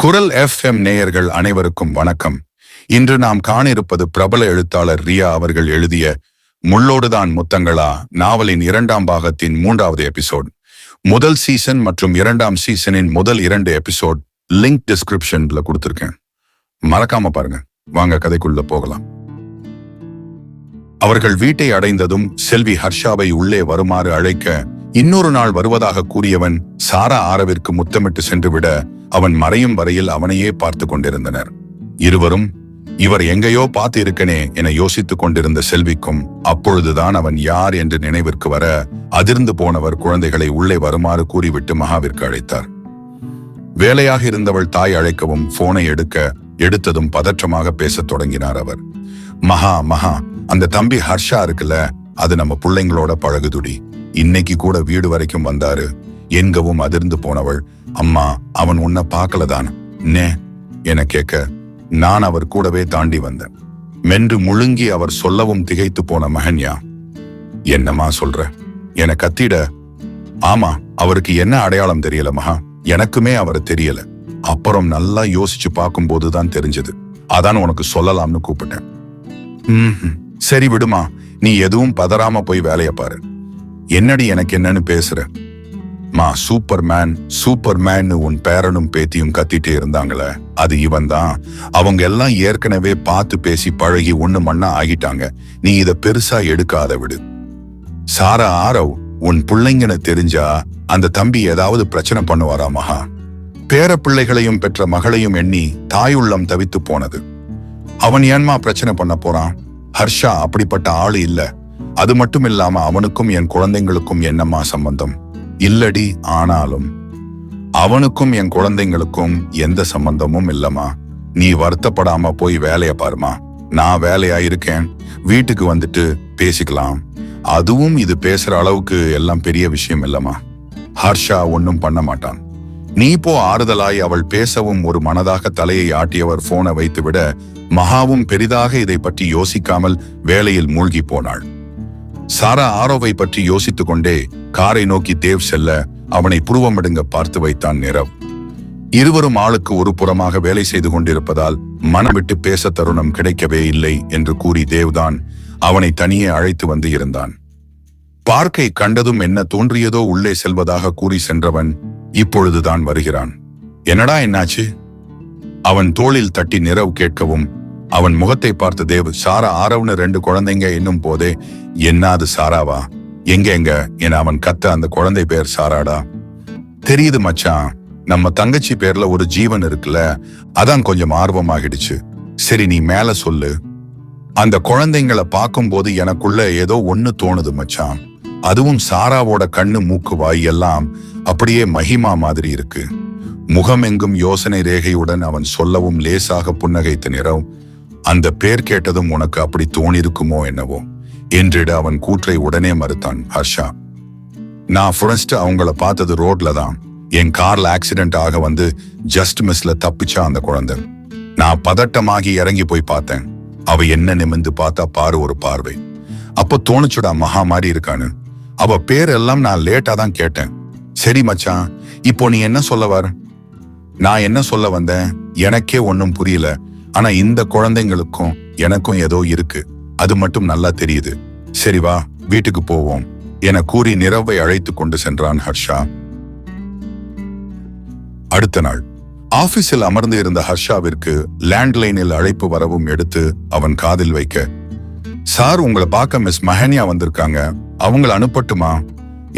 குரல் FM நேயர்கள் அனைவருக்கும் வணக்கம். இன்று நாம் காண இருப்பது பிரபல எழுத்தாளர் ரியா அவர்கள் எழுதிய முள்ளோடுதான் முத்தங்களா நாவலின் 2ஆம் பாகத்தின் 3வது எபிசோட். முதல் சீசன் மற்றும் 2ஆம் சீசனின் முதல் 2 எபிசோட் லிங்க் டிஸ்கிரிப்ஷன்ல கொடுத்திருக்கேன். மறக்காம பாருங்க. வாங்க கதைக்குள்ள போகலாம். அவர்கள் வீட்டை அடைந்ததும் செல்வி ஹர்ஷாவை உள்ளே வருமாறு அழைக்க, இன்னொரு நாள் வருவதாக கூறியவன் சாரா ஆரவிற்கு முத்தமிட்டு சென்றுவிட அவன் மறையும் வரையில் அவனையே பார்த்து கொண்டிருந்தனர். இருவரும் இவர் எங்கேயோ பார்த்து இருக்கனே என யோசித்துக் கொண்டிருந்த செல்விக்கும் அப்பொழுதுதான் அவன் யார் என்று நினைவிற்கு வர, அதிர்ந்து போனவர் குழந்தைகளை உள்ளே வருமாறு கூறிவிட்டு மகாவிற்கு அழைத்தார். வேலையாக இருந்தவள் தாய் அழைக்கவும் போனை எடுத்ததும் பதற்றமாக பேசத் தொடங்கினார் அவர். மகா, அந்த தம்பி ஹர்ஷா இருக்குல்ல, அது நம்ம பிள்ளைங்களோட பழகுதுடி. இன்னைக்கு கூட வீடு வரைக்கும் வந்தாரு என்கவும் அதிர்ந்து போனவள், அம்மா அவன் உன்னை பார்க்கலதான் நே என கேட்க, நான் அவர் கூடவே தாண்டி வந்தேன் மென்று முழுங்கி அவர் சொல்லவும் திகைத்து போன மகன்யா, என்னம்மா சொல்ற என கத்திட, ஆமா அவருக்கு என்ன அடையாளம் தெரியல மகா, எனக்குமே அவர் தெரியல. அப்புறம் நல்லா யோசிச்சு பார்க்கும் போதுதான் தெரிஞ்சது. அதான் உனக்கு சொல்லலாம்னு கூப்பிட்டேன். சரி விடுமா, நீ எதுவும் பதறாம போய் வேலைய பாரு. என்னடி எனக்கு என்னன்னு பேசுற? மா சூப்பர்மேன் உன் பேரனும் பேத்தியும் கத்திட்டே இருந்தாங்களே, அது இவன் தான். அவங்க எல்லாம் ஏற்கனவே பார்த்து பேசி பழகி ஒண்ணு மண்ணா ஆகிட்டாங்க. நீ இத பெருசா எடுக்காத விடு. சாரா ஆரவ் உன் பிள்ளைங்கன்னு தெரிஞ்சா அந்த தம்பி ஏதாவது பிரச்சனை பண்ணுவாரா மகா? பேர பிள்ளைகளையும் பெற்ற மகளையும் எண்ணி தாயுள்ளம் தவித்து போனது. அவன் ஏன்மா பிரச்சனை பண்ண போறான்? ஹர்ஷா அப்படிப்பட்ட ஆளு இல்ல. அது மட்டும் இல்லாம அவனுக்கும் என் குழந்தைங்களுக்கும் என்னம்மா சம்பந்தம்? இல்லடி, ஆனாலும் அவனுக்கும் என் குழந்தைங்களுக்கும் எந்த சம்பந்தமும் இல்லம்மா. நீ வருத்தப்படாம போய் வேலைய பாருமா. நான் வேலையா இருக்கேன், வீட்டுக்கு வந்துட்டு பேசிக்கலாம். அதுவும் இது பேசுற அளவுக்கு எல்லாம் பெரிய விஷயம் இல்லம்மா. ஹர்ஷா ஒன்னும் பண்ண மாட்டான். நீ போ. ஆறுதலாய் அவள் பேசவும் ஒரு மனதாக தலையை ஆட்டியவர் போனை வைத்துவிட, மகாவும் பெரிதாக இதை பற்றி யோசிக்காமல் வேலையில் மூழ்கி போனாள். சாரா ஆரோவை பற்றி யோசித்துக் கொண்டே காரை நோக்கி தேவ் செல்ல அவனை புருவமிடுங்க பார்த்து வைத்தான் நிரவ். இருவரும் ஆளுக்கு ஒரு புறமாக வேலை செய்து கொண்டிருப்பதால் மனம் விட்டு பேச தருணம் கிடைக்கவே இல்லை என்று கூறி தேவ்தான் அவனை தனியே அழைத்து வந்து இருந்தான். பார்க்கை கண்டதும் என்ன தோன்றியதோ உள்ளே செல்வதாக கூறி சென்றவன் இப்பொழுதுதான் வருகிறான். என்னடா என்னாச்சு? அவன் தோளில் தட்டி நிரவ் கேட்கவும், அவன் முகத்தை பார்த்த தேவ், சாரா ஆரவ்னு 2 குழந்தைங்க என்னும் போதே, என்னாது சாராவா? எங்க என அவன் கத்த, அந்த குழந்தை பேர் சாராடா. தெரியுது மச்சான், நம்ம தங்கச்சி பேர்ல ஒரு ஜீவன் இருக்குல்ல, அதான் கொஞ்சம் ஆர்வமாகிடுச்சு. சரி நீ மேல சொல்லு. அந்த குழந்தைங்களை பார்க்கும் போது எனக்குள்ள ஏதோ ஒண்ணு தோணுது மச்சான். அதுவும் சாராவோட கண்ணு மூக்கு வாய் எல்லாம் அப்படியே மகிமா மாதிரி இருக்கு. முகம் எங்கும் யோசனை ரேகையுடன் அவன் சொல்லவும் லேசாக புன்னகைத்த நிரவ், அந்த பேர் கேட்டதும் உனக்கு அப்படி தோணிருக்குமோ என்னவோ என்றிட அவன் கூற்றை உடனே மறுத்தான். ஹர்ஷா, நான் ஃபர்ஸ்ட் அவங்கள பார்த்தது ரோட்ல தான். என் கார்ல ஆக்சிடென்ட் ஆக வந்து ஜஸ்ட் மிஸ்ல தப்பிச்சா அந்த குழந்தை. நான் பதட்டமாகி இறங்கி போய் பார்த்தேன். அவ என்ன நிமிந்து பார்த்தா பாரு ஒரு பார்வை. அப்போ தோணுச்சுடா மகா மாதிரி இருக்கான்னு. அவ பேர் எல்லாம் நான் லேட்டா தான் கேட்டேன். சரி மச்சான், இப்போ நீ என்ன சொல்ல வர? நான் என்ன சொல்ல வந்தேன் எனக்கே ஒன்னும் புரியல. ஆனா இந்த குழந்தைங்களுக்கும் எனக்கும் ஏதோ இருக்கு, அது மட்டும் நல்லா தெரியுது. சரி வா வீட்டுக்கு போவோம் என கூறி நிரவை அழைத்து கொண்டு சென்றான் ஹர்ஷா. அடுத்த நாள் ஆபீஸில் அமர்ந்து இருந்த ஹர்ஷாவிற்கு லேண்ட்லைனில் அழைப்பு வரவும் எடுத்து அவன் காதில் வைக்க, சார் உங்களை பார்க்க மிஸ் மஹன்யா வந்திருக்காங்க, அவங்களை அனுப்பட்டுமா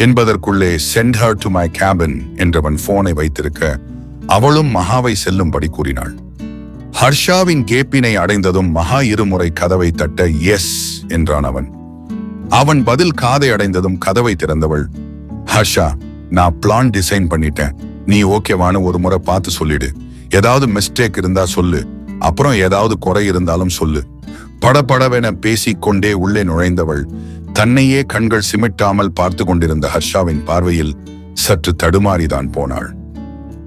என்பதற்குள்ளே send her to my cabin என்றவன் போனை வைத்திருக்க, அவளும் மகாவை செல்லும்படி கூறினாள். ஹர்ஷாவின் கேப்பினை அடைந்ததும் மகா இருமுறை கதவை தட்ட எஸ் என்றான் அவன். அவன் பதில் காதை அடைந்ததும் கதவை திறந்தவள், ஹர்ஷா நான் பிளான் டிசைன் பண்ணிட்டேன், நீ ஓகேவான ஒரு முறை பார்த்து சொல்லிடு. ஏதாவது மிஸ்டேக் இருந்தா சொல்லு, அப்புறம் ஏதாவது குறை இருந்தாலும் சொல்லு. படபடவென பேசிக்கொண்டே உள்ளே நுழைந்தவள் தன்னையே கண்கள் சிமிட்டாமல் பார்த்து கொண்டிருந்த ஹர்ஷாவின் பார்வையில் சற்று தடுமாறிதான் போனாள்.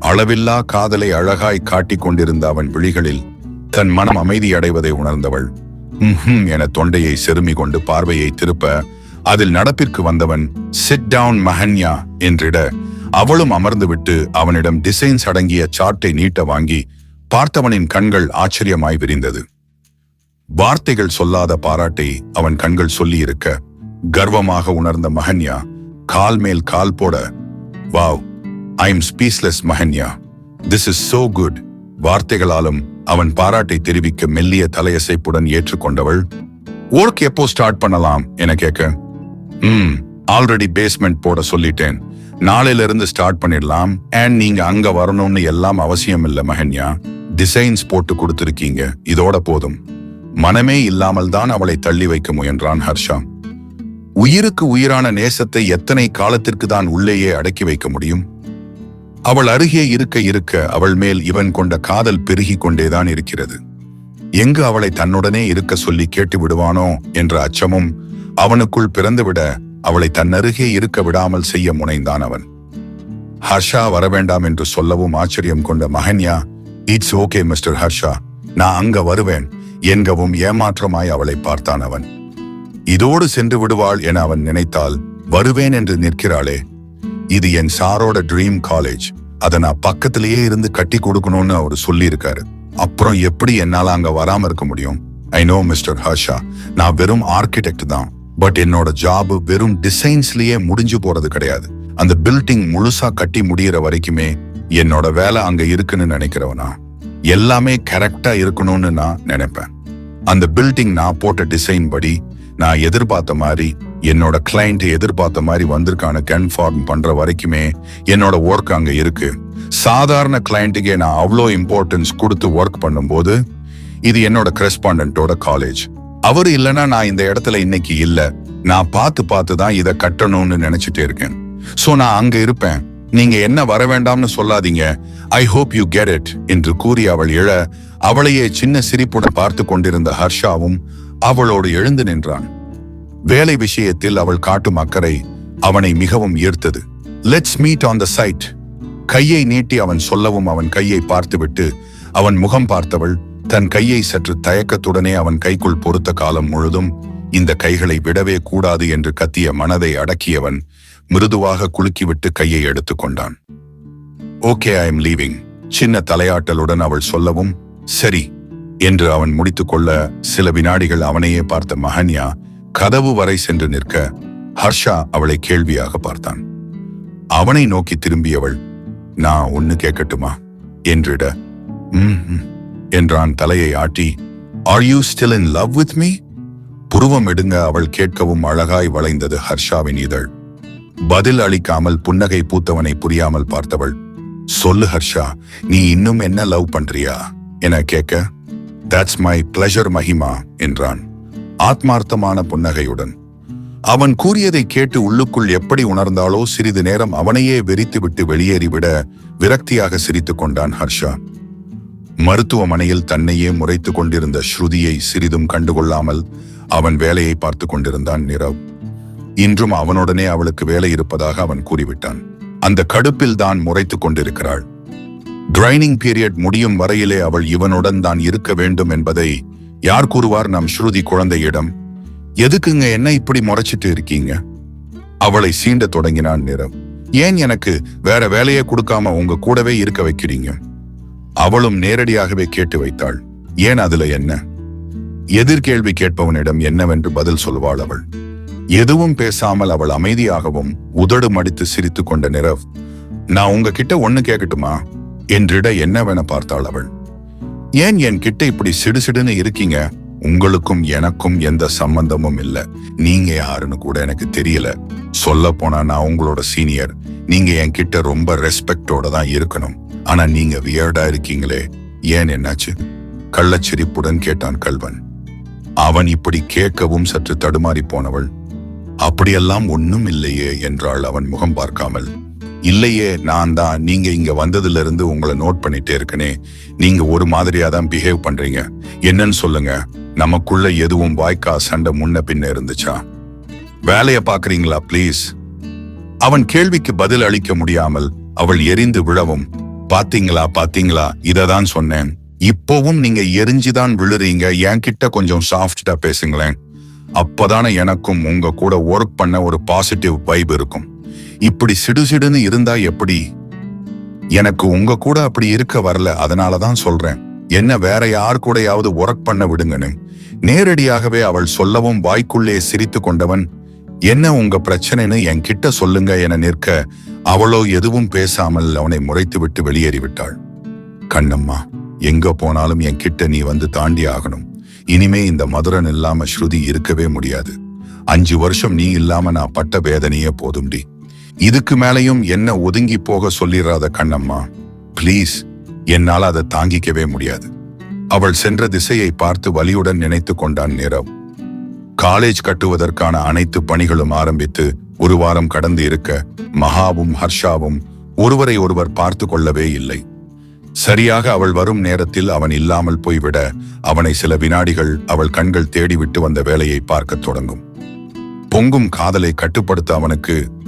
அளவில்லா காதலை அழகாய் காட்டிக் கொண்டிருந்த அவன் விழிகளில் தன் மனம் அமைதி அடைவதை உணர்ந்தவள் என தொண்டையை செருமி கொண்டு பார்வையை திருப்ப, அதில் நடப்பிற்கு வந்தவன் சிட் டவுன் மஹன்யா என்றிட, அவளும் அமர்ந்துவிட்டு அவனிடம் டிசைன்ஸ் அடங்கிய சார்ட்டை நீட்ட வாங்கி பார்த்தவனின் கண்கள் ஆச்சரியமாய் விரிந்தது. வார்த்தைகள் சொல்லாத பாராட்டை அவன் கண்கள் சொல்லி இருக்க கர்வமாக உணர்ந்த மஹன்யா கால் மேல் கால் போட, wow, I am speechless Mahanya, this is so good. வார்த்தைகளாலும் அவன் பாராட்டை தெரிவிக்க மெல்லிய தலையசைப்புடன் ஏற்றுக்கொண்டவள், ஒர்க் எப்போ ஸ்டார்ட் பண்ணலாம் என கேட்க, ஆல்ரெடி பேஸ்மெண்ட் போட சொல்லிட்டேன், நாளையில இருந்து ஸ்டார்ட் பண்ணிடலாம். அண்ட் நீங்க அங்க வரணும்னு எல்லாம் அவசியம் இல்ல மஹன்யா, டிசைன்ஸ் போட்டு கொடுத்திருக்கீங்க, இதோட போதும். மனமே இல்லாமல் தான் அவளை தள்ளி வைக்க முயன்றான் ஹர்ஷா. உயிருக்கு உயிரான நேசத்தை எத்தனை காலத்திற்கு தான் உள்ளேயே அடக்கி வைக்க முடியும்? அவள் அருகே இருக்க இருக்க அவள் மேல் இவன் கொண்ட காதல் பெருகி கொண்டேதான் இருக்கிறது. எங்கு அவளை தன்னுடனே இருக்க சொல்லி கேட்டு விடுவானோ என்ற அச்சமும் அவனுக்குள் பிறந்துவிட அவளை தன்னருகே இருக்க விடாமல் செய்ய முனைந்தான் அவன். ஹர்ஷா வரவேண்டாம் என்று சொல்லவும் ஆச்சரியம் கொண்ட மஹன்யா, இட்ஸ் ஓகே மிஸ்டர் ஹர்ஷா, நான் அங்க வருவேன் என்கவும் ஏமாற்றமாய் அவளை பார்த்தான் அவன். இதோடு சென்று விடுவாள் என அவன் நினைத்தால், வருவேன் என்று நிற்கிறாளே, இது என் சாரோட ட்ரீம் காலேஜ், அதை நான் பக்கத்திலேயே இருந்து கட்டி கொடுக்கணும்னு அவர் சொல்லியிருக்காரு, அப்புறம் எப்படி என்னால அங்க வராம இருக்க முடியும்? ஐ நோ மிஸ்டர் ஹர்ஷா, நான் வெறும் ஆர்கிடெக்ட் தான், பட் என்னோட ஜாப் வெறும் டிசைன்ஸ்லயே முடிஞ்சு போறது கிடையாது. அந்த பில்டிங் முழுசா கட்டி முடிகிற வரைக்குமே என்னோட வேலை அங்க இருக்குன்னு நினைக்கிறவனா, எல்லாமே கரெக்டா இருக்கணும்னு நான் நினைப்பேன். அந்த பில்டிங் நான் போட்ட டிசைன் படி நான் எதிர்பார்த்த மாதிரி, என்னோட கிளைண்ட் எதிர்பார்த்த மாதிரி வந்திருக்கான கன்ஃபார்ம் பண்ற வரைக்குமே என்னோட ஒர்க் அங்க இருக்கு. சாதாரண கிளைண்ட்டுக்கே நான் அவ்வளோ இம்பார்ட்டன்ஸ் கொடுத்து ஒர்க் பண்ணும்போது, இது என்னோட கரெஸ்பாண்டன்டோட காலேஜ், அவரு இல்லைன்னா நான் இந்த இடத்துல இன்னைக்கு இல்ல, நான் பார்த்து தான் இதை கட்டணும்னு நினைச்சிட்டே இருக்கேன். சோ நான் அங்க இருப்பேன், நீங்க என்ன வர வேண்டாம்னு சொல்லாதீங்க, I hope you get it என்று கூறி அவள் எழ, அவளையே சின்ன சிரிப்புடன் பார்த்து கொண்டிருந்த ஹர்ஷாவும் அவளோடு எழுந்து நின்றான். வேலை விஷயத்தில் அவள் காட்டும் அக்கறை அவனை மிகவும் ஈர்த்தது. Let's meet on the site. கையை நீட்டி அவன் சொல்லவும் அவன் கையை பார்த்துவிட்டு அவன் முகம் பார்த்தவள் தன் கையை சற்று தயக்கத்துடனே அவன் கைக்குள் பொறுத்த காலம் முழுதும் இந்த கைகளை விடவே கூடாது என்று கத்திய மனதை அடக்கியவன் மிருதுவாக குலுக்கிவிட்டு கையை எடுத்துக்கொண்டான். Okay, I am leaving. சின்ன தலையாட்டலுடன் அவள் சொல்லவும் சரி என்று அவன் முடித்துக்கொள்ள சில வினாடிகள் அவனையே பார்த்த மஹன்யா கதவு வரை சென்று நிற்க ஹர்ஷா அவளை கேள்வியாக பார்த்தான். அவனை நோக்கி திரும்பியவள், நான் ஒன்னு கேட்கட்டுமா என்றிட, என்றான் தலையை ஆட்டி. Are you still in love with me? புருவம் எடுங்க அவள் கேட்கவும் அழகாய் வளைந்தது ஹர்ஷாவின் இதழ். பதில் அளிக்காமல் புன்னகை பூத்தவனை புரியாமல் பார்த்தவள், சொல்லு ஹர்ஷா, நீ இன்னும் என்ன லவ் பண்றியா என கேட்க, தட்ஸ் மை பிளஷர் மஹிமா என்றான் ஆத்மார்த்தமான புன்னகையுடன். அவன் கூறியதை கேட்டு உள்ளுக்குள் எப்படி உணர்ந்தாலோ சிறிது நேரம் அவனையே வெறித்துவிட்டு வெளியேறிவிட விரக்தியாக சிரித்துக் கொண்டான் ஹர்ஷா. மருத்துவமனையில் தன்னையே முறைத்து கொண்டிருந்த ஸ்ருதியை சிறிதும் கண்டுகொள்ளாமல் அவன் வேலையை பார்த்து கொண்டிருந்தான் நிரவ். இன்றும் அவனுடனே அவளுக்கு வேலை இருப்பதாக அவன் கூறிவிட்டான். அந்த கடுப்பில் தான் முறைத்து கொண்டிருக்கிறாள். ட்ரைனிங் பீரியட் முடியும் வரையிலே அவள் இவனுடன் தான் இருக்க வேண்டும் என்பதை யார் கூறுவார் நம் ஸ்ருதி குழந்தையிடம்? எதுக்குங்க என்ன இப்படி முறைச்சிட்டு இருக்கீங்க? அவளை சீண்ட தொடங்கினான் நிரவ். ஏன் எனக்கு வேற வேலையை கொடுக்காம உங்க கூடவே இருக்க வைக்கிறீங்க? அவளும் நேரடியாகவே கேட்டு வைத்தாள். ஏன் அதுல என்ன? எதிர்கேள்வி கேட்பவனிடம் என்னவென்று பதில் சொல்வாள் அவள். எதுவும் பேசாமல் அவள் அமைதியாகவும் உதடு மடித்து சிரித்து கொண்ட நிரவ், நான் உங்ககிட்ட ஒண்ணு கேட்கட்டுமா என்றிட என்னவென பார்த்தாள் அவள். ஏன் என் கிட்ட இப்படி சிடுசிடுன்னு இருக்கீங்க? உங்களுக்கும் எனக்கும் எந்த சம்பந்தமும் இல்ல. நீங்க யாருன்னு கூட எனக்கு தெரியல. சொல்ல போனா நான் உங்களோட சீனியர். நீங்க என் கிட்ட ரொம்ப ரெஸ்பெக்டோட தான் இருக்கணும். ஆனா நீங்க வியர்டா இருக்கீங்களே, ஏன், என்னாச்சு? கள்ளச்சிரிப்புடன் கேட்டான் கல்வன். அவன் இப்படி கேட்கவும் சற்று தடுமாறி போனவள், அப்படியெல்லாம் ஒண்ணும் இல்லையே என்றாள் அவன் முகம் பார்க்காமல். இல்லையே, நான் தான் நீங்க இங்க வந்ததுல இருந்து உங்களை நோட் பண்ணிட்டே இருக்கனே, நீங்க ஒரு மாதிரியா தான் பிஹேவ் பண்றீங்க. என்னன்னு சொல்லுங்க, நமக்குள்ள எதுவும் வாய்க்கா சண்டை முன்ன பின்ன இருந்துச்சா? வேலைய பாக்குறீங்களா ப்ளீஸ்? அவன் கேள்விக்கு பதில் அளிக்க முடியாமல் அவள் எரிந்து விழவும், பாத்தீங்களா இததான் சொன்னேன், இப்போவும் நீங்க எரிஞ்சுதான் விழுறீங்க, என்கிட்ட கொஞ்சம் சாஃப்டா பேசுங்களேன், அப்பதானே எனக்கும் உங்க கூட ஒர்க் பண்ண ஒரு பாசிட்டிவ் வைப் இருக்கும். இப்படி சிடுசிடுன்னு இருந்தா எப்படி? எனக்கு உங்க கூட அப்படி இருக்க வரல, அதனாலதான் சொல்றேன். என்ன வேற யார் கூடயாவது ஒர்க் பண்ண விடுங்கன்னு நேரடியாகவே அவள் சொல்லவும் வாய்க்குள்ளே சிரித்து கொண்டவன், என்ன உங்க பிரச்சனைன்னு என்கிட்ட சொல்லுங்க என நிற்க அவளோ எதுவும் பேசாமல் அவனை முறைத்து விட்டு வெளியேறிவிட்டாள். கண்ணம்மா, எங்க போனாலும் என்கிட்ட நீ வந்து தாண்டி ஆகணும். இனிமே இந்த மதுரன் இல்லாம ஸ்ருதி இருக்கவே முடியாது. 5 வருஷம் நீ இல்லாம நான் பட்ட வேதனையே போதும்டி. இதுக்கு மேலையும் என்ன ஒதுங்கி போக சொல்லிடாத கண்ணம்மா, பிளீஸ். என்னால் அதை தாங்கிக்கவே முடியாது. அவள் சென்ற திசையை பார்த்து வலியுடன் நினைத்து கொண்டான் நீரவ். காலேஜ் கட்டுவதற்கான அனைத்து பணிகளும் ஆரம்பித்து 1 வாரம் கடந்து இருக்க மகாவும் ஹர்ஷாவும் ஒருவரை ஒருவர் பார்த்து கொள்ளவே இல்லை. சரியாக அவள் வரும் நேரத்தில் அவன் இல்லாமல் போய்விட அவனை சில வினாடிகள் அவள் கண்கள் தேடிவிட்டு வந்த வேலையை பார்க்க தொடங்கும். பொங்கும் காதலை கட்டுப்படுத்த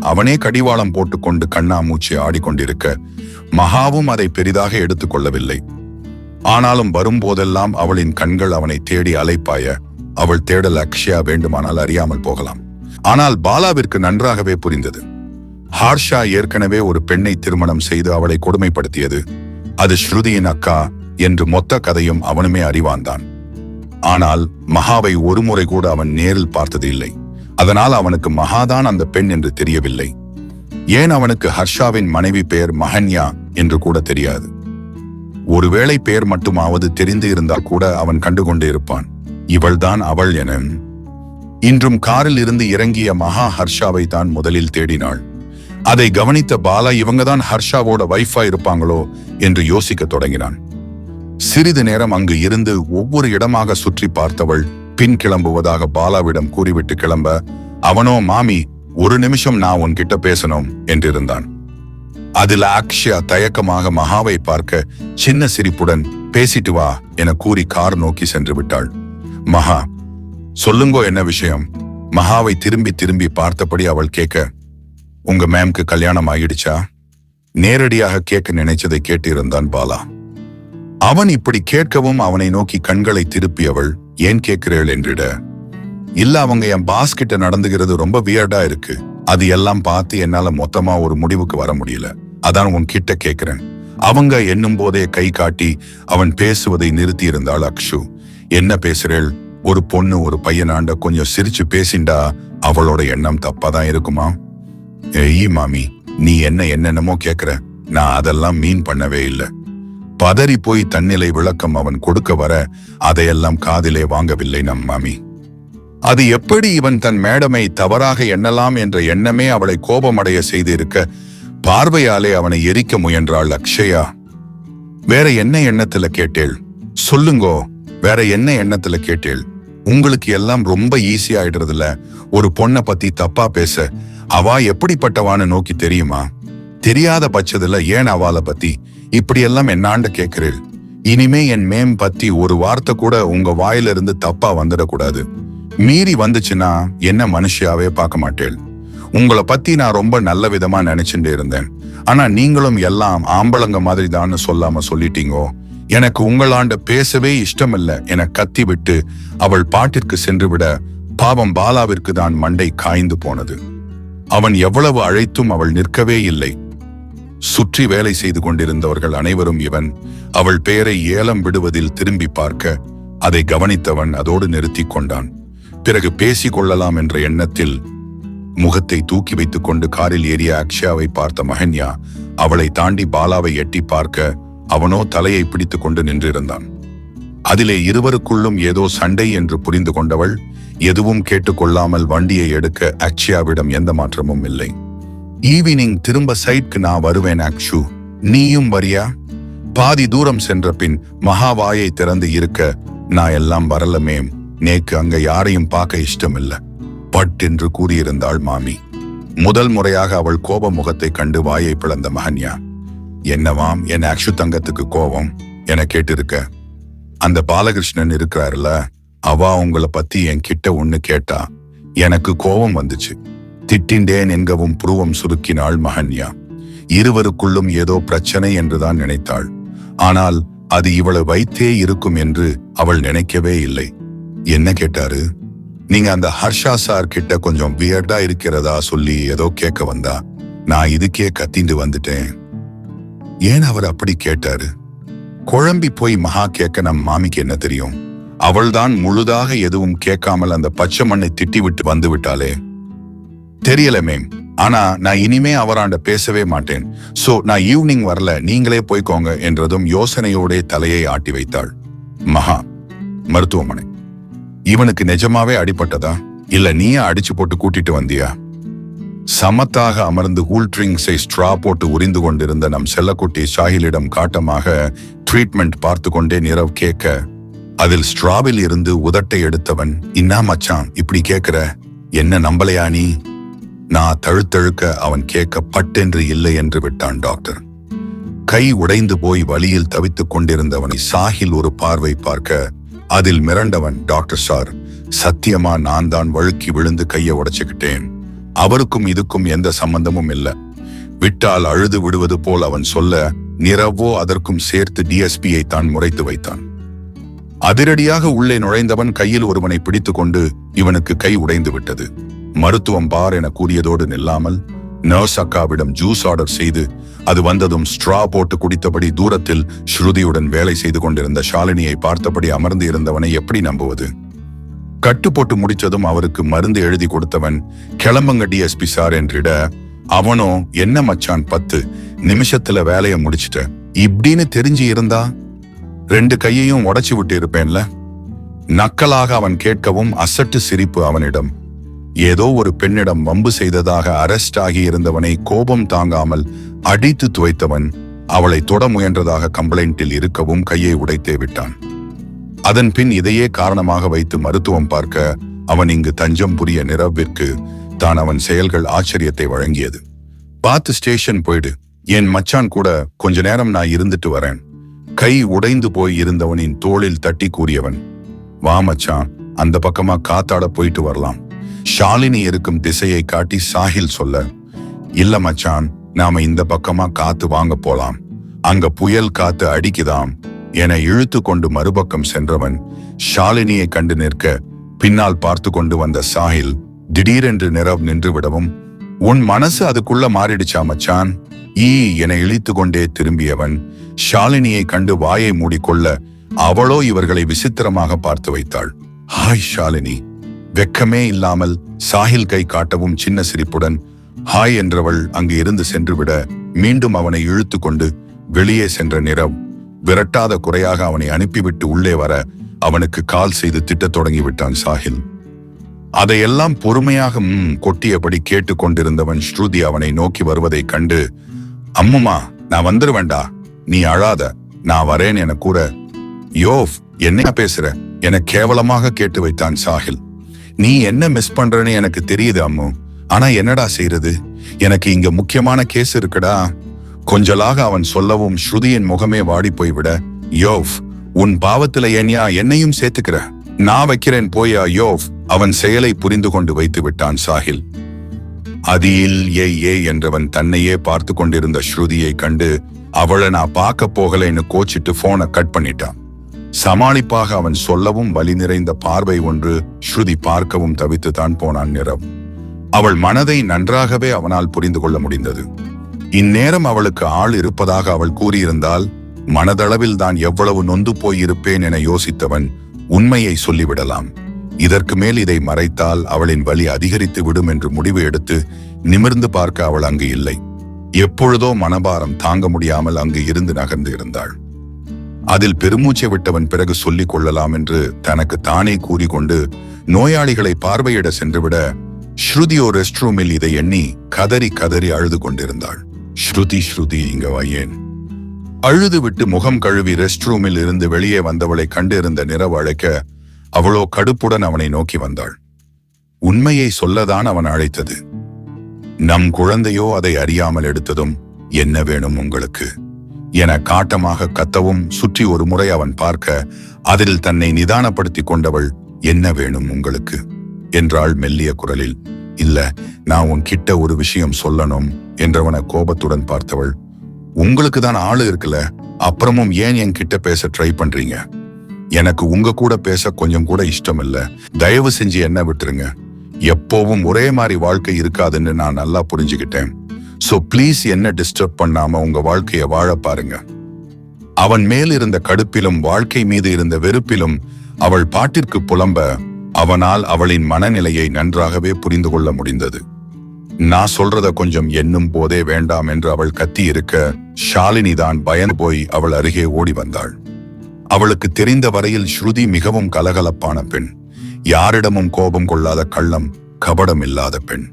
அவனே கடிவாளம் போட்டுக்கொண்டு கண்ணாமூச்சி ஆடிக்கொண்டிருக்க மகாவும் அதை பெரிதாக எடுத்துக்கொள்ளவில்லை. ஆனாலும் வரும்போதெல்லாம் அவளின் கண்கள் அவனை தேடி அலைப்பாய அவள் தேடல் அக்ஷயா வேண்டுமானால் அறியாமல் போகலாம். ஆனால் பாலாவிற்கு நன்றாகவே புரிந்தது. ஹர்ஷா ஏற்கனவே ஒரு பெண்ணை திருமணம் செய்து அவளை கொடுமைப்படுத்தியது. அது ஸ்ருதியின் அக்கா என்று மொத்த கதையும் அவனுமே அறிவான்தான். ஆனால் மகாவை ஒருமுறை கூட அவன் நேரில் பார்த்தது இல்லை. அதனால் அவனுக்கு மகாதான் அந்த பெண் என்று தெரியவில்லை. ஏன் அவனுக்கு ஹர்ஷாவின் மனைவி பெயர் மஹன்யா என்று கூட தெரியாது. ஒருவேளை பெயர் மட்டுமாவது தெரிந்து இருந்தால் கூட அவன் கண்டுகொண்டு இருப்பான், இவள்தான் அவள் என. இன்றும் காரில் இருந்து இறங்கிய மகா ஹர்ஷாவை தான் முதலில் தேடினாள். அதை கவனித்த பாலா இவங்கதான் ஹர்ஷாவோட வைஃபா இருப்பாங்களோ என்று யோசிக்க தொடங்கினான். சிறிது நேரம் அங்கு இருந்து ஒவ்வொரு இடமாக சுற்றி பார்த்தவள் பின் கிளம்புவதாக பாலாவிடம் கூறிவிட்டு கிளம்ப அவனோ, மாமி 1 நிமிஷம் நான் உன்கிட்ட பேசணும் என்றிருந்தான். அதில் அக்ஷயா தயக்கமாக மகாவை பார்க்க சின்ன சிரிப்புடன் பேசிட்டு வா என கூறி கார் நோக்கி சென்று விட்டாள். மகா, சொல்லுங்கோ என்ன விஷயம்? மகாவை திரும்பி திரும்பி பார்த்தபடி அவள் கேட்க, உங்க மேம்க்கு கல்யாணம் ஆயிடுச்சா? நேரடியாக கேட்க நினைச்சதை கேட்டிருந்தான் பாலா. அவன் இப்படி கேட்கவும் அவனை நோக்கி கண்களை திருப்பியவள், ஏன் கேட்கிறேள் என்றிட, இல்ல அவங்க என் பாஸ் கிட்ட நடந்துகிறது ரொம்ப வியர்டா இருக்கு. அது எல்லாம் பார்த்து என்னால மொத்தமா ஒரு முடிவுக்கு வர முடியல. அதான் உன்கிட்ட கேட்கிறேன். அவங்க என்னும் போதே கை காட்டி அவன் பேசுவதை நிறுத்தி இருந்தாள் அக்ஷு. என்ன பேசுறேள்? ஒரு பொண்ணு ஒரு பையனாண்ட கொஞ்சம் சிரிச்சு பேசிண்டா அவளோட எண்ணம் தப்பாதான் இருக்குமா? ஏய் மாமி, நீ என்னென்னமோ கேக்குற. நான் அதெல்லாம் மீன் பண்ணவே இல்லை. பதறி போய் தன்னிலை விளக்கம் அவன் கொடுக்க வர அதையெல்லாம் காதிலே வாங்கவில்லை நம் மாமி. அது எப்படி இவன் தன் மேடமை தவறாக எண்ணலாம் என்ற எண்ணமே அவளை கோபமடைய செய்திருக்க பார்வையாலே அவனை எரிக்க முயன்றாள் அக்ஷயா. வேற என்ன எண்ணத்துல கேட்டேள்? சொல்லுங்கோ, வேற என்ன எண்ணத்துல கேட்டேள்? உங்களுக்கு எல்லாம் ரொம்ப ஈஸியாயிடுறதுல ஒரு பொண்ணை பத்தி தப்பா பேச. அவா எப்படிப்பட்டவான்னு நோக்கி தெரியுமா? தெரியாத பட்சத்துல ஏன் அவளை பத்தி இப்படியெல்லாம் என்னாண்ட கேட்கிறேள்? இனிமே என் மேம் பத்தி ஒரு வார்த்தை கூட உங்க வாயிலிருந்து தப்பா வந்துடக்கூடாது. மீறி வந்துச்சுன்னா என்ன மனுஷியாவே பார்க்க மாட்டேள். உங்களை பத்தி நான் ரொம்ப நல்ல விதமா நினைச்சுட்டு இருந்தேன். ஆனா நீங்களும் எல்லாம் ஆம்பளங்க மாதிரி தான் சொல்லாம சொல்லிட்டீங்கோ. எனக்கு உங்களாண்ட பேசவே இஷ்டமில்ல என கத்தி விட்டு அவள் பாட்டிற்கு சென்று விட பாவம் பாலாவிற்கு தான் மண்டை காய்ந்து போனது. அவன் எவ்வளவு அழைத்தும் அவள் நிற்கவே இல்லை. சுற்றி வேலை செய்து கொண்டிருந்தவர்கள் அனைவரும் அவள் பெயரை ஏலம் விடுவதில் திரும்பி பார்க்க அதை கவனித்தவன் அதோடு நிறுத்தி கொண்டான். பிறகு பேசிக் கொள்ளலாம் என்ற எண்ணத்தில் முகத்தை தூக்கி வைத்துக் கொண்டு காரில் ஏறிய அக்ஷயாவை பார்த்த மஹன்யா அவளை தாண்டி பாலாவை எட்டி பார்க்க அவனோ தலையை பிடித்துக் கொண்டு நின்றிருந்தான். அதிலே இருவருக்குள்ளும் ஏதோ சண்டை என்று புரிந்து கொண்டவள் எதுவும் கேட்டுக்கொள்ளாமல் வண்டியை எடுக்க அக்ஷயாவிடம் எந்த மாற்றமும் இல்லை. ஈவினிங் திரும்ப சைட்க்கு நான் வருவேன் அக்ஷு, நீயும் வரியா? பாதி தூரம் சென்ற பின் மகாவாயை திறந்து இருக்க, நான் எல்லாம் வரல மேம், நேக்கு அங்க யாரையும் பார்க்க இஷ்டமில்ல பட் என்று கூறியிருந்தாள் மாமி. முதல் முறையாக அவள் கோப முகத்தை கண்டு வாயை பிளந்த மஹன்யா, என்னவாம் என் அக்ஷு தங்கத்துக்கு கோபம் என கேட்டிருக்க, அந்த பாலகிருஷ்ணன் இருக்கிறாருல, அவா உங்களை பத்தி என் கிட்ட ஒண்ணு கேட்டா எனக்கு கோபம் வந்துச்சு. திட்டின்றேன் என்கவும் புருவம் சுருக்கினாள் மஹன்யா. இருவருக்குள்ளும் ஏதோ பிரச்சனை என்றுதான் நினைத்தாள். ஆனால் அது இவளை வைத்தே இருக்கும் என்று அவள் நினைக்கவே இல்லை. என்ன கேட்டாரு? நீங்க அந்த ஹர்ஷா சார் கிட்ட கொஞ்சம் வியர்டா இருக்கிறதா சொல்லி ஏதோ கேட்க வந்தா நான் இதுக்கே கத்திண்டு வந்துட்டேன். ஏன் அவர் அப்படி கேட்டாரு? குழம்பி போய் மகா கேட்க நம் மாமிக்கு என்ன தெரியும்? அவள்தான் முழுதாக எதுவும் கேட்காமல் அந்த பச்சை மண்ணை திட்டி விட்டு வந்து விட்டாளே. தெரியல மேம், ஆனா நான் இனிமே அவராண்ட பேசவே மாட்டேன். சோ நான் ஈவினிங் வரல, நீங்களே போய்க்கோங்க என்றதும் யோசனையோட தலையை ஆட்டி வைத்தாள். மகா, மருத்துவமனை. இவனுக்கு நிஜமாவே அடிபட்டதா இல்ல நீயே அடிச்சு போட்டு கூட்டிட்டு வந்தியா? சமத்தாக அமர்ந்து கூல் ட்ரிங்க்ஸை ஸ்ட்ரா போட்டு உரிந்து கொண்டிருந்த நம் செல்லக்குட்டி ஷாஹிலிடம் காட்டமாக ட்ரீட்மெண்ட் பார்த்து கொண்டே நிரவ் கேட்க, அதில் ஸ்ட்ராவில் இருந்து உதட்டை எடுத்தவன், இன்னா மச்சான் இப்படி கேட்கிற, என்ன நம்பலையா நீ? நான் தழுத்தழுக்க அவன் கேட்க பட்டென்று இல்லை என்று விட்டான் டாக்டர். கை உடைந்து போய் வலியில் தவித்துக் கொண்டிருந்தவனை சாஹில் ஒரு பார்வை பார்க்க, அதில் மிரண்டவன், டாக்டர் சார், சத்தியமா நான் தான் வழுக்கி விழுந்து கையை உடைச்சுக்கிட்டேன். அவருக்கும் இதுக்கும் எந்த சம்பந்தமும் இல்ல. விட்டால் அழுது விடுவது போல் அவன் சொல்ல, நிரவோ அதற்கும் சேர்த்து டிஎஸ்பியை தான் முறைத்து வைத்தான். அதிரடியாக உள்ளே நுழைந்தவன் கையில் ஒருவனை பிடித்து கொண்டு, இவனுக்கு கை உடைந்து விட்டது, மருத்துவம் பார் என கூறியதோடு நில்லாமல் நர்ஸ் அக்காவிடம் ஜூஸ் ஆர்டர் செய்து, அது வந்ததும் ஸ்ட்ரா போட்டு குடித்தபடி தூரத்தில் ஸ்ருதியுடன் வேலை செய்து கொண்டிருந்த ஷாலினியை பார்த்தபடி அமர்ந்து இருந்தவனை எப்படி நம்புவது? கட்டு போட்டு முடிச்சதும் அவருக்கு மருந்து எழுதி கொடுத்தவன், கிளம்புங்க டிஎஸ்பி சார் என்றிட, அவனோ, என்ன மச்சான் 10 நிமிஷத்துல வேலையை முடிச்சிட்ட, இப்படின்னு தெரிஞ்சு இருந்தா 2 கையையும் உடைச்சு விட்டு இருப்பேன்ல. நக்கலாக அவன் கேட்கவும் அசட்டு சிரிப்பு அவனிடம். ஏதோ ஒரு பெண்ணிடம் வம்பு செய்ததாக அரெஸ்ட் ஆகி இருந்தவனை கோபம் தாங்காமல் அடித்து துவைத்தவன் அவளை தொட முயன்றதாக கம்ப்ளைண்டில் இருக்கவும் கையை உடைத்தே விட்டான். அதன் பின் இதையே காரணமாக வைத்து மருத்துவம் பார்க்க அவன் இங்கு தஞ்சம் புரிய நிரவிற்கு தான் அவன் செயல்கள் ஆச்சரியத்தை வழங்கியது. பார்த்து ஸ்டேஷன் போயிடு, என் மச்சான் கூட கொஞ்ச நேரம் நான் இருந்துட்டு வரேன். கை உடைந்து போய் இருந்தவனின் தோளில் தட்டி கூறியவன், வா மச்சான், அந்த பக்கமா காத்தாட போயிட்டு வரலாம். ஷாலினி இருக்கும் திசையை காட்டி சாஹில் சொல்ல, இல்ல மச்சான், நாம இந்த பக்கமா காத்து வாங்க போலாம், அங்க புயல் காத்து அடிக்குதாம் என இழுத்து கொண்டு மறுபக்கம் சென்றவன் ஷாலினியை கண்டு நிற்க, பின்னால் பார்த்து கொண்டு வந்த சாஹில் திடீரென்று நிரவ் நின்று விடவும், உன் மனசு அதுக்குள்ள மாறிடுச்சா மச்சான் என இழித்து கொண்டே திரும்பியவன் ஷாலினியை கண்டு வாயை மூடிக்கொள்ள, அவளோ இவர்களை விசித்திரமாக பார்த்து வைத்தாள். ஹாய் ஷாலினி. வெக்கமே இல்லாமல் சாஹில் கை காட்டவும் சின்ன சிரிப்புடன் ஹாய் என்றவள் அங்கு இருந்து சென்று விட, மீண்டும் அவனை இழுத்து கொண்டு வெளியே சென்ற நிரவ் விரட்டாத குறையாக அவனை அனுப்பிவிட்டு உள்ளே வர அவனுக்கு கால் செய்து திட்டத் தொடங்கி விட்டான் சாஹில். அதையெல்லாம் பொறுமையாக கொட்டியபடி கேட்டு கொண்டிருந்தவன் ஸ்ருதி அவனை நோக்கி வருவதை கண்டு, அம்முமா நான் வந்துருவேண்டா, நீ அழாத, நான் வரேன் என கூற, யோவ் என்ன பேசுற என கேவலமாக கேட்டு வைத்தான் சாஹில். நீ என்ன மிஸ் பண்றன்னு எனக்கு தெரியுது அம்மு, ஆனா என்னடா செய்யறது, எனக்கு இங்க முக்கியமான கேஸ் இருக்குடா. கொஞ்சலாக அவன் சொல்லவும் ஸ்ருதியின் முகமே வாடி போய்விட, யோவ் உன் பாவத்துல ஏன்யா என்னையும் சேர்த்துக்கிற, நான் வைக்கிறேன் போயா யோவ். அவன் செயலை புரிந்து கொண்டு வைத்து விட்டான் சாஹில். அதில் ஏ என்றவன் தன்னையே பார்த்து கொண்டிருந்த ஸ்ருதியை கண்டு, அவளை நான் பார்க்க போகலைன்னு கோச்சிட்டு போனை கட் பண்ணிட்டான். சமாளிப்பாக அவன் சொல்லவும் வலி நிறைந்த பார்வை ஒன்று ஸ்ருதி பார்க்கவும் தவித்து தான் போனான் நிரவ். அவள் மனதை நன்றாகவே அவனால் புரிந்து கொள்ள முடிந்தது. இந்நேரம் அவளுக்கு ஆள் இருப்பதாக அவள் கூறியிருந்தால் மனதளவில் தான் எவ்வளவு நொந்து போயிருப்பேன் என யோசித்தவன் உண்மையை சொல்லிவிடலாம். இதற்கு மேல் இதை மறைத்தால் அவளின் வலி அதிகரித்து விடும் என்று முடிவு எடுத்து நிமிர்ந்து பார்க்க அவள் அங்கு இல்லை. எப்பொழுதோ மனபாரம் தாங்க முடியாமல் அங்கு இருந்து நகர்ந்து இருந்தாள். அதில் பெருமூச்சை விட்டவன் பிறகு சொல்லிக் கொள்ளலாம் என்று தனக்கு தானே கூறிக்கொண்டு நோயாளிகளை பார்வையிட சென்றுவிட, ஸ்ருதியோ ரெஸ்ட் ரூமில் இதை எண்ணி கதறி கதறி அழுது கொண்டிருந்தாள். ஸ்ருதி இங்க வையேன். அழுது விட்டு முகம் கழுவி ரெஸ்ட் ரூமில் இருந்து வெளியே வந்தவளை கண்டு இருந்த நிரவ் அழைக்க, அவளோ கடுப்புடன் அவனை நோக்கி வந்தாள். உண்மையை சொல்லதான் அவன் அழைத்தது. நம் குழந்தையோ அதை அறியாமல் எடுத்ததும், என்ன வேணும் உங்களுக்கு என காட்டமாக கத்தவும் சுற்றி ஒரு முறை அவன் பார்க்க, அதில் தன்னை நிதானப்படுத்தி கொண்டவள், என்ன வேணும் உங்களுக்கு என்றாள் மெல்லிய குரலில். இல்ல, நான் உன்கிட்ட ஒரு விஷயம் சொல்லணும் என்றவன கோபத்துடன் பார்த்தவள், உங்களுக்கு தான் ஆளு இருக்குல்ல, அப்புறமும் ஏன் என்கிட்ட பேச ட்ரை பண்றீங்க? எனக்கு உங்க கூட பேச கொஞ்சம் கூட இஷ்டம் இல்ல, தயவு செஞ்சு என்ன விட்டுருங்க. எப்போவும் ஒரே மாதிரி வாழ்க்கை இருக்காதுன்னு நான் நல்லா புரிஞ்சுக்கிட்டேன். சோ ப்ளீஸ் என்ன டிஸ்டர்ப் பண்ணாம உங்க வாழ்க்கைய வாழ பாருங்க. அவன் மேல் இருந்த கடுப்பிலும் வாழ்க்கை மீது இருந்த வெறுப்பிலும் அவள் பாட்டிற்கு புலம்ப அவனால் அவளின் மனநிலையை நன்றாகவே புரிந்து கொள்ள முடிந்தது. நான் சொல்றத கொஞ்சம் எண்ணும் போதே வேண்டாம் என்று அவள் கத்தி இருக்க ஷாலினி தான் பயந்து போய் அவள் அருகே ஓடி வந்தாள். அவளுக்கு தெரிந்த வரையில் ஸ்ருதி மிகவும் கலகலப்பான பெண், யாரிடமும் கோபம் கொள்ளாத கள்ளம் கபடம் இல்லாத பெண்.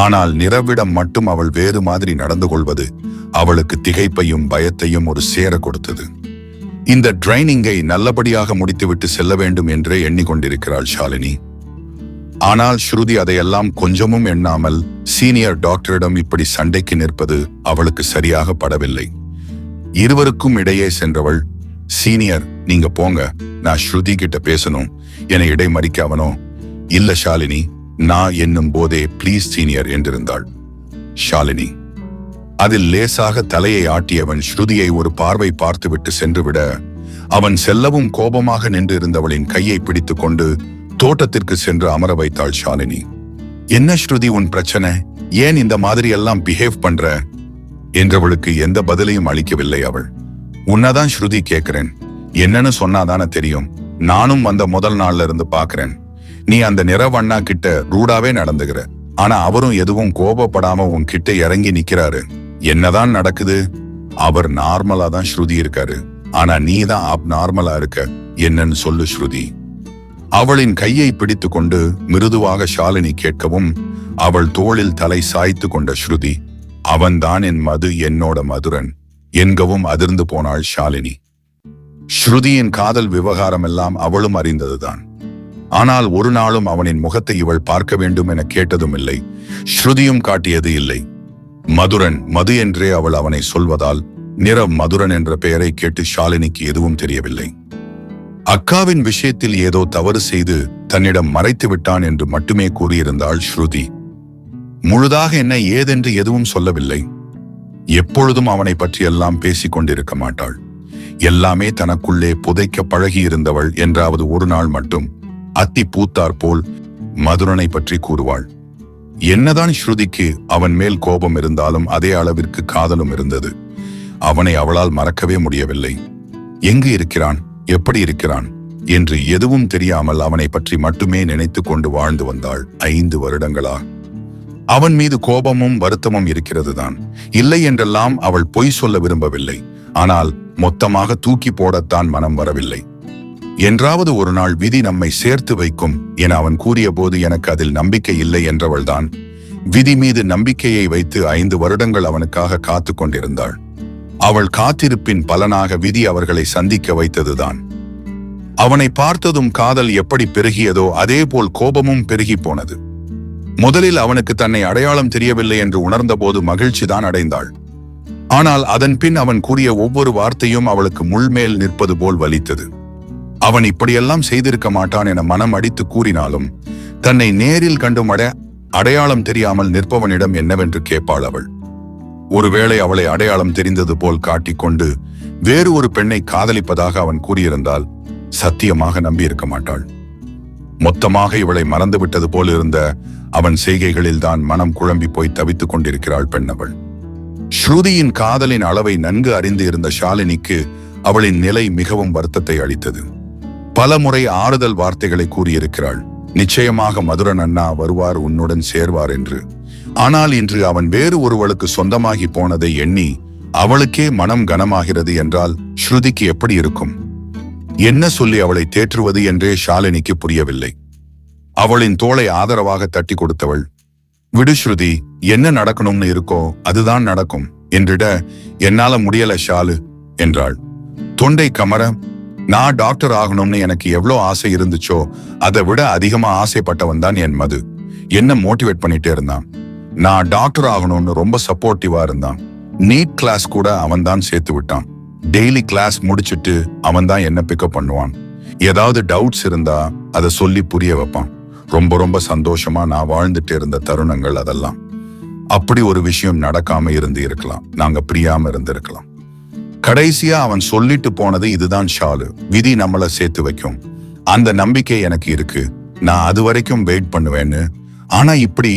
ஆனால் நிரவிடம் மட்டும் அவள் வேறு மாதிரி நடந்து கொள்வது அவளுக்கு திகைப்பையும் பயத்தையும் ஒரு சேர கொடுத்தது. இந்த ட்ரைனிங்கை நல்லபடியாக முடித்துவிட்டு செல்ல வேண்டும் என்றே எண்ணிக்கொண்டிருக்கிறாள் ஷாலினி. ஆனால் ஸ்ருதி அதையெல்லாம் கொஞ்சமும் எண்ணாமல் சீனியர் டாக்டரிடம் இப்படி சண்டைக்கு நிற்பது அவளுக்கு சரியாக படவில்லை. இருவருக்கும் இடையே சென்றவள், சீனியர் நீங்க போங்க, நான் ஸ்ருதி கிட்ட பேசணும் என இடைமறிக்க அவனோ, இல்ல ஷாலினி நான் என்னும் போதே ப்ளீஸ் சீனியர் என்றிருந்தாள். ஷாலினி அதில் லேசாக தலையை ஆட்டியவன் ஸ்ருதியை ஒரு பார்வை பார்த்துவிட்டு சென்றுவிட அவன் செல்லவும் கோபமாக நின்று இருந்தவளின் கையை பிடித்துக் கொண்டு தோட்டத்திற்கு சென்று அமர வைத்தாள் ஷாலினி. என்ன ஸ்ருதி உன் பிரச்சனை, ஏன் இந்த மாதிரி எல்லாம் பிஹேவ் பண்ற என்றவளுக்கு எந்த பதிலையும் அளிக்கவில்லை அவள். உன்னதான் ஸ்ருதி கேட்கிறேன், என்னன்னு சொன்னாதானே தெரியும். நானும் வந்த முதல் நாள்ல இருந்து பாக்குறேன், நீ அந்த நிறவண்ணா கிட்ட ரூடாவே நடந்துகிற. ஆனா அவரும் எதுவும் கோபப்படாம உன் கிட்ட இறங்கி நிக்கிறாரு. என்னதான் நடக்குது? அவர் நார்மலா தான் ஸ்ருதி இருக்காரு, ஆனா நீ தான் அப் நார்மலா இருக்க, என்னன்னு சொல்லு ஸ்ருதி. அவளின் கையை பிடித்து கொண்டு மிருதுவாக ஷாலினி கேட்கவும் அவள் தோளில் தலை சாய்த்து கொண்ட ஸ்ருதி, அவன்தான் என் மது, என்னோட மதுரன் என்கவும் அதிர்ந்து போனாள் ஷாலினி. ஸ்ருதியின் காதல் விவகாரம் எல்லாம் அவளும் அறிந்ததுதான். ஆனால் ஒரு நாளும் அவனின் முகத்தை இவள் பார்க்க வேண்டும் என கேட்டதும் இல்லை, ஸ்ருதியும் காட்டியது இல்லை. மதுரன் மது என்றே அவள் அவனை சொல்வதால் நிரவ் மதுரன் என்ற பெயரை கேட்டு ஷாலினிக்கு எதுவும் தெரியவில்லை. அக்காவின் விஷயத்தில் ஏதோ தவறு செய்து தன்னிடம் மறைத்து விட்டான் என்று மட்டுமே கூறியிருந்தாள் ஸ்ருதி. முழுதாக என்ன ஏதென்று எதுவும் சொல்லவில்லை. எப்பொழுதும் அவனை பற்றியெல்லாம் பேசிக் கொண்டிருக்க மாட்டாள். எல்லாமே தனக்குள்ளே புதைக்க பழகி இருந்தவள் என்றாவது ஒரு நாள் மட்டும் அத்தி பூத்தார் போல் மதுரனை பற்றி கூறுவாள். என்னதான் ஸ்ருதிக்கு அவன் மேல் கோபம் இருந்தாலும் அதே அளவிற்கு காதலும் இருந்தது. அவனை அவளால் மறக்கவே முடியவில்லை. எங்கு இருக்கிறான், எப்படி இருக்கிறான் என்று எதுவும் தெரியாமல் அவனை பற்றி மட்டுமே நினைத்து கொண்டு வாழ்ந்து வந்தாள் 5 வருடங்களா. அவன் மீது கோபமும் வருத்தமும் இருக்கிறது தான், இல்லை என்றெல்லாம் அவள் பொய் சொல்ல விரும்பவில்லை. ஆனால் மொத்தமாக தூக்கி போடத்தான் மனம் வரவில்லை. என்றாவது ஒரு நாள் விதி நம்மை சேர்த்து வைக்கும் என அவன் கூறிய போது எனக்கு அதில் நம்பிக்கை இல்லை என்றவள்தான் விதி மீது நம்பிக்கையை வைத்து 5 வருடங்கள் அவனுக்காக காத்து கொண்டிருந்தாள். அவள் காத்திருப்பின் பலனாக விதி அவர்களை சந்திக்க வைத்ததுதான். அவனை பார்த்ததும் காதல் எப்படி பெருகியதோ அதே போல் கோபமும் பெருகி போனது. முதலில் அவனுக்கு தன்னை அடையாளம் தெரியவில்லை என்று உணர்ந்த போது மகிழ்ச்சிதான் அடைந்தாள். ஆனால் அதன் பின் அவன் கூறிய ஒவ்வொரு வார்த்தையும் அவளுக்கு முள்மேல் நிற்பது போல் வலித்தது. அவன் இப்படியெல்லாம் செய்திருக்க மாட்டான் என மனம் அடித்து கூறினாலும் தன்னை நேரில் கண்டும் அடையாளம் தெரியாமல் நிற்பவனிடம் என்னவென்று கேட்பாள் அவள். ஒருவேளை அவளை அடையாளம் தெரிந்தது போல் காட்டிக்கொண்டு வேறு ஒரு பெண்ணை காதலிப்பதாக அவன் கூறியிருந்தால் சத்தியமாக நம்பியிருக்க மாட்டாள். மொத்தமாக இவளை மறந்துவிட்டது போல் இருந்த அவன் செய்கைகளில் தான் மனம் குழம்பி போய் தவித்துக் கொண்டிருக்கிறாள் பெண்ணவள். ஸ்ருதியின் காதலின் அளவை நன்கு அறிந்து இருந்த ஷாலினிக்கு அவளின் நிலை மிகவும் வருத்தத்தை அளித்தது. பல முறை ஆறுதல் வார்த்தைகளை கூறியிருக்கிறாள், நிச்சயமாக மதுரன் அண்ணா வருவார், உன்னுடன் சேர்வார் என்று. ஆனால் இன்று அவன் வேறு ஒருவளுக்கு சொந்தமாகி போனதை எண்ணி அவளுக்கே மனம் கனமாகிறது என்றால் ஸ்ருதிக்கு எப்படி இருக்கும்? என்ன சொல்லி அவளை தேற்றுவது என்றே ஷாலினிக்கு புரியவில்லை. அவளின் தோளை ஆதரவாக தட்டி கொடுத்தவள், விடு ஸ்ருதி, என்ன நடக்கணும்னு இருக்கோ அதுதான் நடக்கும் என்றிட, என்னால முடியல ஷாலு என்றாள். தொண்டை கமர, நான் டாக்டர் ஆகணும்னு எனக்கு எவ்வளோ ஆசை இருந்துச்சோ அதை விட அதிகமா ஆசைப்பட்டவன் தான் என் மது. என்ன மோட்டிவேட் பண்ணிட்டே இருந்தான். நான் டாக்டர் ஆகணும்னு ரொம்ப சப்போர்ட்டிவா இருந்தான். நீட் கிளாஸ் கூட அவன் தான் சேர்த்து விட்டான். டெய்லி கிளாஸ் முடிச்சுட்டு அவன் தான் என்ன பிக்கப் பண்ணுவான். ஏதாவது டவுட்ஸ் இருந்தா அதை சொல்லி புரிய வைப்பான். ரொம்ப ரொம்ப சந்தோஷமா நான் வாழ்ந்துட்டு இருந்த தருணங்கள் அதெல்லாம். அப்படி ஒரு விஷயம் நடக்காம இருந்து இருக்கலாம், நாங்க பிரியாம இருந்திருக்கலாம். கடைசியா அவன் சொல்லிட்டு போனது இதுதான் ஷாலு, விதி நம்மள சேர்த்து வைக்கும், அந்த நம்பிக்கை எனக்கு இருக்கு, நான் அது வரைக்கும் வெயிட் பண்ணுவேன்னு. ஆனா இப்படி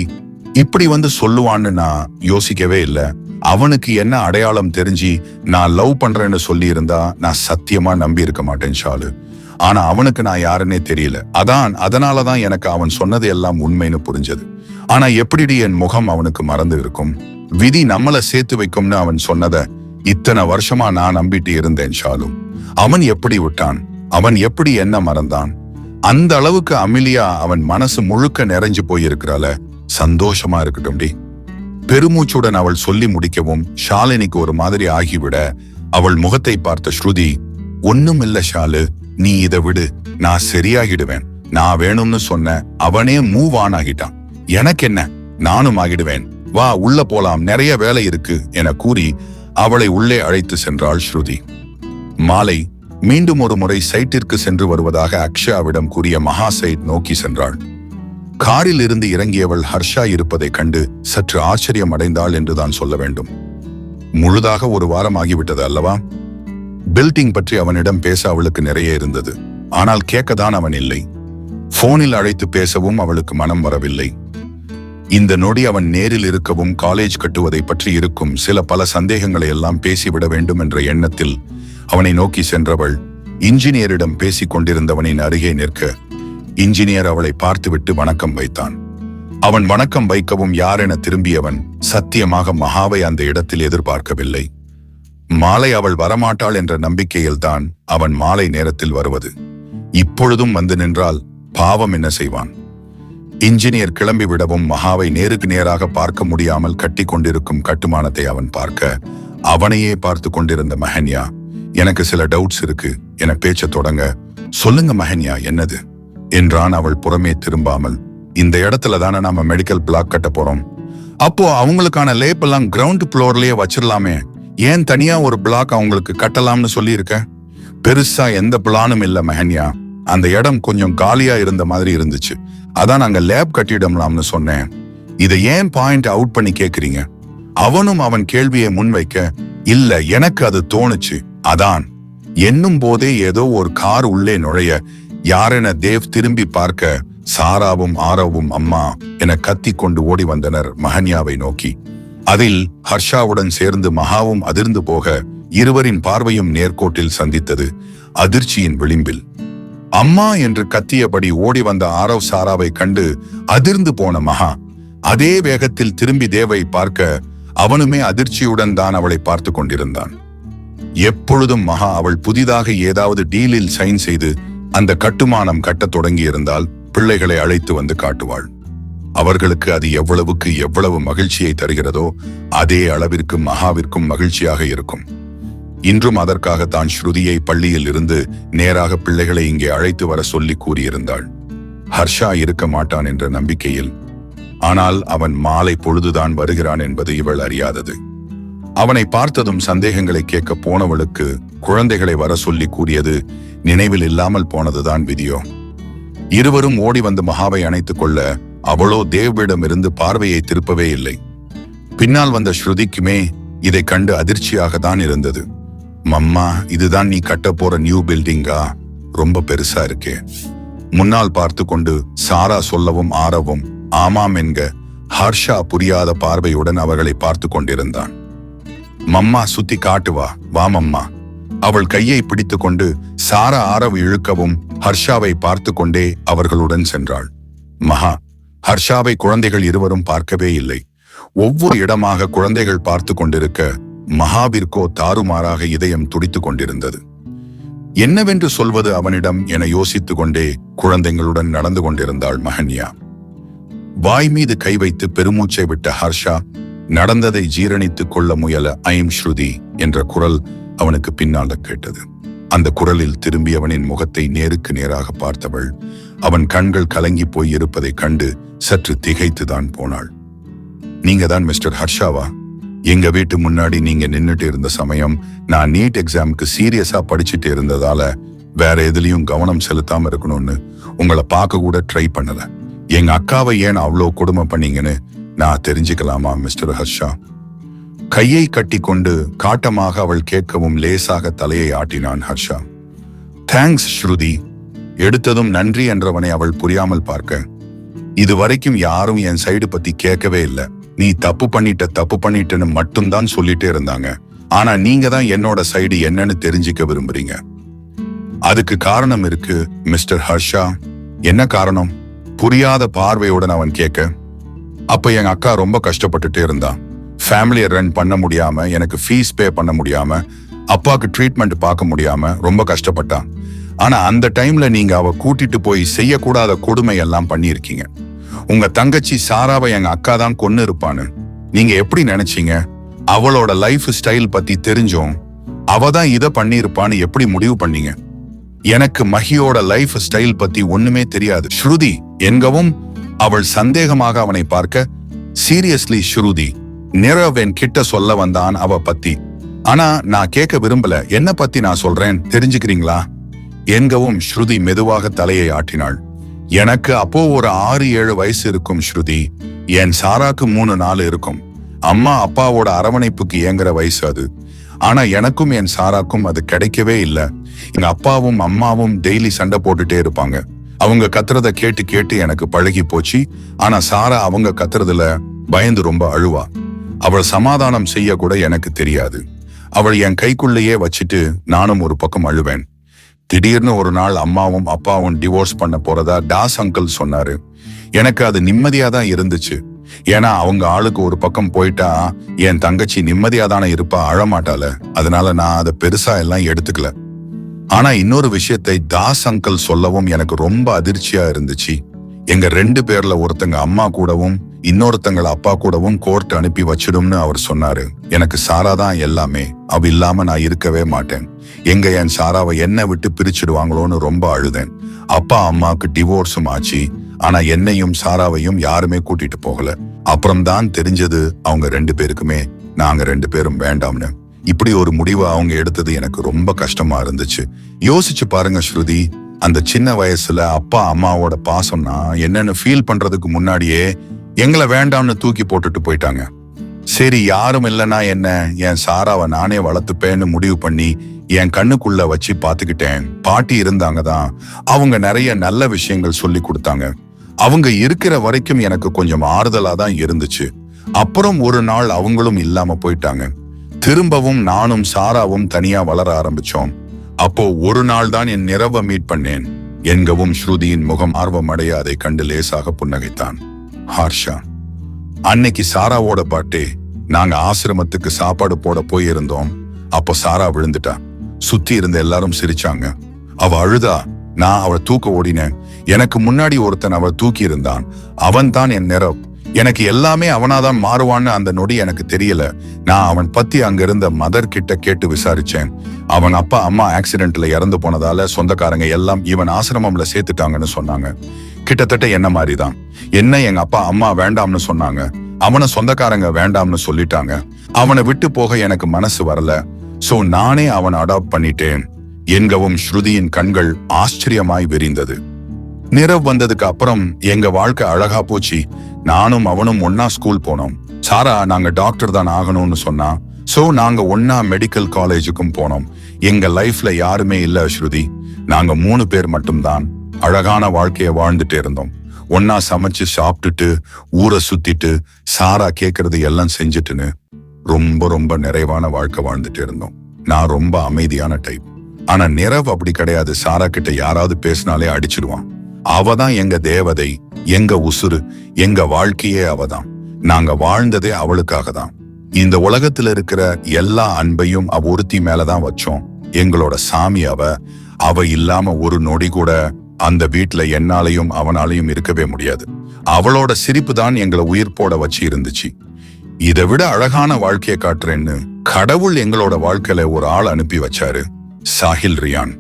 இப்படி வந்து சொல்லுவான்னு நான் யோசிக்கவே இல்லை. அவனுக்கு என்ன அடையாளம் தெரிஞ்சு நான் லவ் பண்றேன்னு சொல்லி இருந்தா நான் சத்தியமா நம்பி இருக்க மாட்டேன் ஷாலு. ஆனா அவனுக்கு நான் யாருன்னே தெரியல. அதனாலதான் எனக்கு அவன் சொன்னது எல்லாம் உண்மைன்னு புரிஞ்சது. ஆனா எப்படி என் முகம் அவனுக்கு மறந்து இருக்கும்? விதி நம்மள சேர்த்து வைக்கும்னு அவன் சொன்னத இத்தனை வருஷமா நான் நம்பிட்டு இருந்தேன் ஷாலு. அவன் எப்படி விட்டான்? அவன் எப்படி என்ன மறந்தான்? அந்த அளவுக்கு அமிலியா அவன் மனசு முழுக்க நிறைஞ்சு போயிருக்கிறாள. சந்தோஷமா இருக்கட்டும் டி. பெருமூச்சுடன் அவள் சொல்லி முடிக்கவும் ஷாலினிக்கு ஒரு மாதிரி ஆகிவிட அவள் முகத்தை பார்த்த ஸ்ருதி, ஒண்ணும் இல்ல ஷாலு, நீ இதை விடு, நான் சரியாகிடுவேன். நான் வேணும்னு சொன்ன அவனே மூவ் ஆன் ஆகிட்டான். எனக்கு என்ன, நானும் ஆகிடுவேன். வா உள்ள போலாம், நிறைய வேலை இருக்கு என கூறி அவளை உள்ளே அழைத்து சென்றாள் ஸ்ருதி. மாலை மீண்டும் ஒரு முறை சைட்டிற்கு சென்று வருவதாக அக்ஷயாவிடம் கூறிய மகா சைட் நோக்கி சென்றாள். காரில் இருந்து இறங்கியவள் ஹர்ஷா இருப்பதை கண்டு சற்று ஆச்சரியம் அடைந்தாள் என்றுதான் சொல்ல வேண்டும். முழுதாக ஒரு வாரம் ஆகிவிட்டது அல்லவா? பில்டிங் பற்றி அவனிடம் பேச அவளுக்கு நிறைய இருந்தது. ஆனால் கேட்கத்தான் அவன் இல்லை. போனில் அழைத்து பேசவும் அவளுக்கு மனம் வரவில்லை. இந்த நொடி அவன் நேரில் இருக்கவும் காலேஜ் கட்டுவதை பற்றி இருக்கும் பல சந்தேகங்களை எல்லாம் பேசிவிட வேண்டும் என்ற எண்ணத்தில் அவனை நோக்கி சென்றவள் இன்ஜினியரிடம் பேசிக் கொண்டிருந்தவனின் அருகே நிற்க, இன்ஜினியர் அவளை பார்த்துவிட்டு வணக்கம் வைத்தான். அவன் வணக்கம் வைக்கவும் யாரென திரும்பியவன் சத்தியமாக மகாவை அந்த இடத்தில் எதிர்பார்க்கவில்லை. மாலை அவள் வரமாட்டாள் என்ற நம்பிக்கையில்தான் அவன் மாலை நேரத்தில் வருவது. இப்பொழுதும் வந்து நின்றால் பாவம் என்ன செய்வான்? இன்ஜினியர் கிளம்பி விடவும் மகாவை நேருக்கு நேராக பார்க்க முடியாமல் கட்டி கொண்டிருக்கும் கட்டுமானத்தை அவன் பார்க்க, அவனையே பார்த்து கொண்டிருந்த மஹன்யா, எனக்கு சில டவுட்ஸ் இருக்கு என பேச்ச தொடங்க, சொல்லுங்க மஹன்யா, என்னது என்றான். அவள் புறமே திரும்பாமல், இந்த இடத்துல தானே நாம மெடிக்கல் பிளாக் கட்ட போறோம். அப்போ அவங்களுக்கான லேப் எல்லாம் கிரவுண்ட் ஃப்ளோர்லயே வச்சிடலாமே, ஏன் தனியா ஒரு பிளாக் அவங்களுக்கு கட்டலாம்னு சொல்லி இருக்க? பெருசா எந்த பிளானும் இல்ல மஹன்யா, அந்த இடம் கொஞ்சம் காலியா இருந்த மாதிரி இருந்துச்சு, அதான் நாங்க லேப் கட்டிடலாம்னு சொன்னேன். இதை ஏன் பாயிண்ட் அவுட் பண்ணி கேக்குறீங்க? அவனும் அவன் கேள்வியை முன்வைக்க, இல்ல எனக்கு அது தோணுச்சு, அதான் என்னும் போதே ஏதோ ஒரு கார் உள்ளே நுழைய யாரென தேவ் திரும்பி பார்க்க சாராவும் ஆரவும் அம்மா என கத்தி கொண்டு ஓடி வந்தனர் மஹன்யாவை நோக்கி. அதில் ஹர்ஷாவுடன் சேர்ந்து மகாவும் அதிர்ந்து போக இருவரின் பார்வையும் நேர்கோட்டில் சந்தித்தது. அதிர்ச்சியின் விளிம்பில் அம்மா என்று கத்தியபடி ஓடி வந்த ஆரவ் சாராவை கண்டு அதிர்ந்து போன மகா அதே வேகத்தில் திரும்பி தேவை பார்க்க அவனுமே அதிர்ச்சியுடன் தான் அவளை பார்த்து கொண்டிருந்தான். எப்பொழுதும் மகா அவள் புதிதாக ஏதாவது டீலில் சைன் செய்து அந்த கட்டுமானம் கட்டத் தொடங்கி இருந்தால் பிள்ளைகளை அழைத்து வந்து காட்டுவாள். அவர்களுக்கு அது எவ்வளவு மகிழ்ச்சியை தருகிறதோ அதே அளவிற்கு மகாவிற்கும் மகிழ்ச்சியாக இருக்கும். இன்றும் அதற்காக தான் ஸ்ருதியை பள்ளியில் இருந்து நேராக பிள்ளைகளை இங்கே அழைத்து வர சொல்லி கூறியிருந்தாள். ஹர்ஷா இருக்க மாட்டான் என்ற நம்பிக்கையில். ஆனால் அவன் மாலை பொழுதுதான் வருகிறான் என்பது இவள் அறியாதது. அவனை பார்த்ததும் சந்தேகங்களை கேட்க போனவளுக்கு குழந்தைகளை வர சொல்லி கூறியது நினைவில் இல்லாமல் போனதுதான் விதியோ. இருவரும் ஓடி வந்து மகாவை அணைத்துக் கொள்ள அவளோ தேவிடமிருந்து பார்வையை திருப்பவே இல்லை. பின்னால் வந்த ஸ்ருதிக்குமே இதை கண்டு அதிர்ச்சியாக தான் இருந்தது. மம்மா, இதுதான் நீ கட்ட போற நியூ பில்டிங்கா? ரொம்ப பெருசா இருக்கே. முன்னால் பார்த்து கொண்டு சாரா சொல்லவும் ஆரவும் ஆமாம் என்க ஹர்ஷா புரியாத பார்வையுடன் அவர்களை பார்த்து கொண்டிருந்தான். மம்மா சுத்தி காட்டுவா, வா மம்மா. அவள் கையை பிடித்து கொண்டு சாரா ஆரவு இழுக்கவும் ஹர்ஷாவை பார்த்து கொண்டே அவர்களுடன் சென்றாள். மகா ஹர்ஷாவை குழந்தைகள் இருவரும் பார்க்கவே இல்லை. ஒவ்வொரு இடமாக குழந்தைகள் பார்த்து கொண்டிருக்க மகாவிற்கோ தாறுமாறாக இதயம் துடித்துக் கொண்டிருந்தது. என்னவென்று சொல்வது அவனிடம் என யோசித்துக் கொண்டே குழந்தைகளுடன் நடந்து கொண்டிருந்தாள் மஹன்யா. வாய் மீது கை வைத்து பெருமூச்சை விட்ட ஹர்ஷா நடந்ததை ஜீரணித்துக் கொள்ள முயல ஐம் ஸ்ருதி என்ற குரல் அவனுக்கு பின்னால கேட்டது. அந்த குரலில் திரும்பியவனின் முகத்தை நேருக்கு நேராக பார்த்தவள் அவன் கண்கள் கலங்கி போய் இருப்பதை கண்டு சற்று திகைத்துதான் போனாள். நீங்க தான் மிஸ்டர் ஹர்ஷாவா? எங்க வீட்டு முன்னாடி நீங்க நின்னுட்டு இருந்த சமயம் நான் நீட் எக்ஸாமுக்கு சீரியஸா படிச்சுட்டு இருந்ததால வேற எதுலயும் கவனம் செலுத்தாம இருக்கணும்னு உங்களை பார்க்க கூட ட்ரை பண்ணல. எங்க அக்காவை ஏன் அவ்வளோ கொடுமை பண்ணீங்கன்னு நான் தெரிஞ்சுக்கலாமா மிஸ்டர் ஹர்ஷா? கையை கட்டி கொண்டு காட்டமாக அவள் கேட்கவும் லேசாக தலையை ஆட்டினான் ஹர்ஷா. தேங்க்ஸ் ஸ்ருதி. எடுத்ததும் நன்றி என்றவனை அவள் புரியாமல் பார்க்க, இது வரைக்கும் யாரும் என் சைடு பத்தி கேட்கவே இல்லை. நீ தப்பு பண்ணிட்டேன்னு மட்டும்தான் சொல்லிட்டே இருந்தாங்க. ஆனா நீங்க தான் என்னோட சைடு என்னன்னு தெரிஞ்சுக்க விரும்புறீங்க. அதுக்கு காரணம் இருக்கு மிஸ்டர் ஹர்ஷா. என்ன காரணம்? புரியாத பார்வையுடன் அவன் கேட்க, அப்ப எங்க அக்கா ரொம்ப கஷ்டப்பட்டுட்டே இருந்தா. ஃபேமிலியை ரன் பண்ண முடியாம, எனக்கு ஃபீஸ் பே பண்ண முடியாம, அப்பாவுக்கு ட்ரீட்மெண்ட் பார்க்க முடியாம ரொம்ப கஷ்டப்பட்டா. ஆனா அந்த டைம்ல நீங்க அவ கூட்டிட்டு போய் செய்யக்கூடாத கொடுமை எல்லாம் பண்ணியிருக்கீங்க. உங்க தங்கச்சி சாராவை எங்க அக்கா தான் கொன்னு இருப்பான்னு நீங்க எப்படி நினைச்சீங்க? அவளோட லைஃப் ஸ்டைல் பத்தி தெரிஞ்சும் அவ தான் இதை பண்ணியிருப்பான்னு எப்படி முடிவு பண்ணீங்க? எனக்கு மஹியோட லைஃப் ஸ்டைல் பத்தி ஒண்ணுமே தெரியாது ஸ்ருதி என்கவும் அவள் சந்தேகமாக அவனை பார்க்க, சீரியஸ்லி ஸ்ருதி, நிரவ் என் கிட்ட சொல்ல வந்தான் அவ பத்தி. ஆனா நான் கேட்க விரும்பல. என்ன பத்தி நான் சொல்றேன் தெரிஞ்சுக்கிறீங்களா என்கவும் ஸ்ருதி மெதுவாக தலையை ஆட்டினாள். எனக்கு அப்போ ஒரு 6-7 வயசு இருக்கும் ஸ்ருதி. என் சாராக்கு 3-4 இருக்கும். அம்மா அப்பாவோட அரவணைப்புக்கு ஏங்குற வயசு அது. ஆனா எனக்கும் என் சாராக்கும் அது கிடைக்கவே இல்லை. எங்க அப்பாவும் அம்மாவும் டெய்லி சண்டை போட்டுட்டே இருப்பாங்க. அவங்க கத்துறத கேட்டு கேட்டு எனக்கு பழகி போச்சு. ஆனா சாரா அவங்க கத்துறதுல பயந்து ரொம்ப அழுவா. அவள் சமாதானம் செய்ய கூட எனக்கு தெரியாது. அவள் என் கைக்குள்ளேயே வச்சுட்டு நானும் ஒரு பக்கம் அழுவேன். திடீர்னு ஒரு நாள் அம்மாவும் அப்பாவும் டிவோர்ஸ் பண்ண போறதா டாஸ் அங்கிள் சொன்னாரு. எனக்கு அது நிம்மதியா தான் இருந்துச்சு. ஏன்னா அவங்க ஆளுக்கு ஒரு பக்கம் போயிட்டா என் தங்கச்சி நிம்மதியா தானே இருப்பா, அழமாட்டால. அதனால நான் அதை பெருசா எல்லாம் எடுத்துக்கல. ஆனா இன்னொரு விஷயத்தை தாஸ் அங்கிள் சொல்லவும் எனக்கு ரொம்ப அதிர்ச்சியா இருந்துச்சு. எங்க 2 பேர்ல ஒருத்தங்க அம்மா கூடவும் இன்னொருத்தங்கள அப்பா கூடவும் கோர்ட் அனுப்பி வச்சிடும்னு அவர் சொன்னாரு. எனக்கு சாரா தான் எல்லாமே. அவ இல்லாம நான் இருக்கவே மாட்டேன். எங்க என் சாராவை என்ன விட்டு பிரிச்சிடுவாங்களோன்னு ரொம்ப அழுதேன். அப்பா அம்மாவுக்கு டிவோர்ஸும் ஆச்சு. ஆனா என்னையும் சாராவையும் யாருமே கூட்டிட்டு போகல. அப்புறம்தான் தெரிஞ்சது அவங்க 2 பேருக்குமே நாங்க 2 பேரும் வேண்டாம்னு. இப்படி ஒரு முடிவை அவங்க எடுத்தது எனக்கு ரொம்ப கஷ்டமா இருந்துச்சு. யோசிச்சு பாருங்க ஸ்ருதி, அந்த சின்ன வயசுல அப்பா அம்மாவோட பாசம்னா என்னன்னு ஃபீல் பண்றதுக்கு முன்னாடியே எங்களை வேண்டாம்னு தூக்கி போட்டுட்டு போயிட்டாங்க. சரி, யாரும் இல்லைன்னா என்ன, என் சாராவை நானே வளர்த்துப்பேன்னு முடிவு பண்ணி என் கண்ணுக்குள்ள வச்சு பாத்துக்கிட்டேன். பாட்டி இருந்தாங்க தான். அவங்க நிறைய நல்ல விஷயங்கள் சொல்லி கொடுத்தாங்க. அவங்க இருக்கிற வரைக்கும் எனக்கு கொஞ்சம் ஆறுதலா தான் இருந்துச்சு. அப்புறம் ஒரு நாள் அவங்களும் இல்லாம போயிட்டாங்க. திரும்பவும் நானும் சாராவும் தனியா வளர ஆரம்பிச்சோம். அப்போ ஒரு நாள் தான் என் நிரவ மீட் பண்ணேன் என்கவும் ஸ்ருதியின் முகம் ஆர்வம் அடைய அதை கண்டு லேசாக புன்னகைத்தான். ஹர்ஷா, அன்னைக்கு சாராவோட பாட்டே. நாங்க ஆசிரமத்துக்கு சாப்பாடு போட போயிருந்தோம். அப்போ சாரா விழுந்துட்டா. சுத்தி இருந்த எல்லாரும் சிரிச்சாங்க. அவ அழுதா. நான் அவளை தூக்க ஓடினேன். எனக்கு முன்னாடி ஒருத்தன் அவள் தூக்கி இருந்தான். அவன் தான் என் நிரவ். எனக்கு எல்லாமே அவனாதான் மாறுவான்னு அந்த நொடி எனக்கு தெரியல. நான் அவன் பத்தி அங்க இருந்த மதர் கிட்ட கேட்டு விசாரிச்சேன். அவன் அப்பா அம்மா ஆக்சிடென்ட்ல இறந்து போனதால சொந்தக்காரங்க எல்லாம் இவன் ஆசிரமம்ல சேர்த்துட்டாங்கன்னு சொன்னாங்க. கிட்டத்தட்ட என்ன மாதிரிதான். என்ன எங்க அப்பா அம்மா வேண்டாம்னு சொன்னாங்க. அவனை சொந்தக்காரங்க வேண்டாம்னு சொல்லிட்டாங்க. அவனை விட்டு போக எனக்கு மனசு வரல. சோ நானே அவனை அடாப்ட் பண்ணிட்டேன் என்கவும் ஸ்ருதியின் கண்கள் ஆச்சரியமாய் விரிந்தது. நிரவ் வந்ததுக்கு அப்புறம் எங்க வாழ்க்கை அழகா போச்சு. நானும் அவனும் ஒன்னா ஸ்கூல் போனோம். சாரா நாங்க டாக்டர் தான் ஆகணும்னு சொன்னா. சோ நாங்க ஒன்னா மெடிக்கல் காலேஜுக்கும் போனோம். எங்க லைஃப்ல யாருமே இல்ல ஸ்ருதி. நாங்க 3 பேர் மட்டும்தான் அழகான வாழ்க்கைய வாழ்ந்துட்டு இருந்தோம். ஒன்னா சமைச்சு சாப்பிட்டுட்டு ஊரை சுத்திட்டு சாரா கேக்குறது எல்லாம் செஞ்சுட்டுன்னு ரொம்ப ரொம்ப நிறைவான வாழ்க்கை வாழ்ந்துட்டு இருந்தோம். நான் ரொம்ப அமைதியான டைப். ஆனா நிரவ் அப்படி கிடையாது. சாரா கிட்ட யாராவது பேசினாலே அடிச்சிடுவான். அவதான் எங்க தேவதை, எங்க உசுறு, எங்க வாழ்க்கையே அவதான். நாங்க வாழ்ந்ததே அவளுக்காக தான். இந்த உலகத்துல இருக்கிற எல்லா அன்பையும் அவ ஒருத்தி மேலதான் வச்சோம். எங்களோட சாமி அவ. அவ இல்லாம ஒரு நொடி கூட அந்த வீட்டுல என்னாலையும் அவனாலையும் இருக்கவே முடியாது. அவளோட சிரிப்பு தான் எங்களை உயிர் போட வச்சு இருந்துச்சு. இதை விட அழகான வாழ்க்கையை காட்டுறேன்னு கடவுள் எங்களோட வாழ்க்கையில ஒரு ஆள் அனுப்பி வச்சாரு, சாஹில் ரியான்.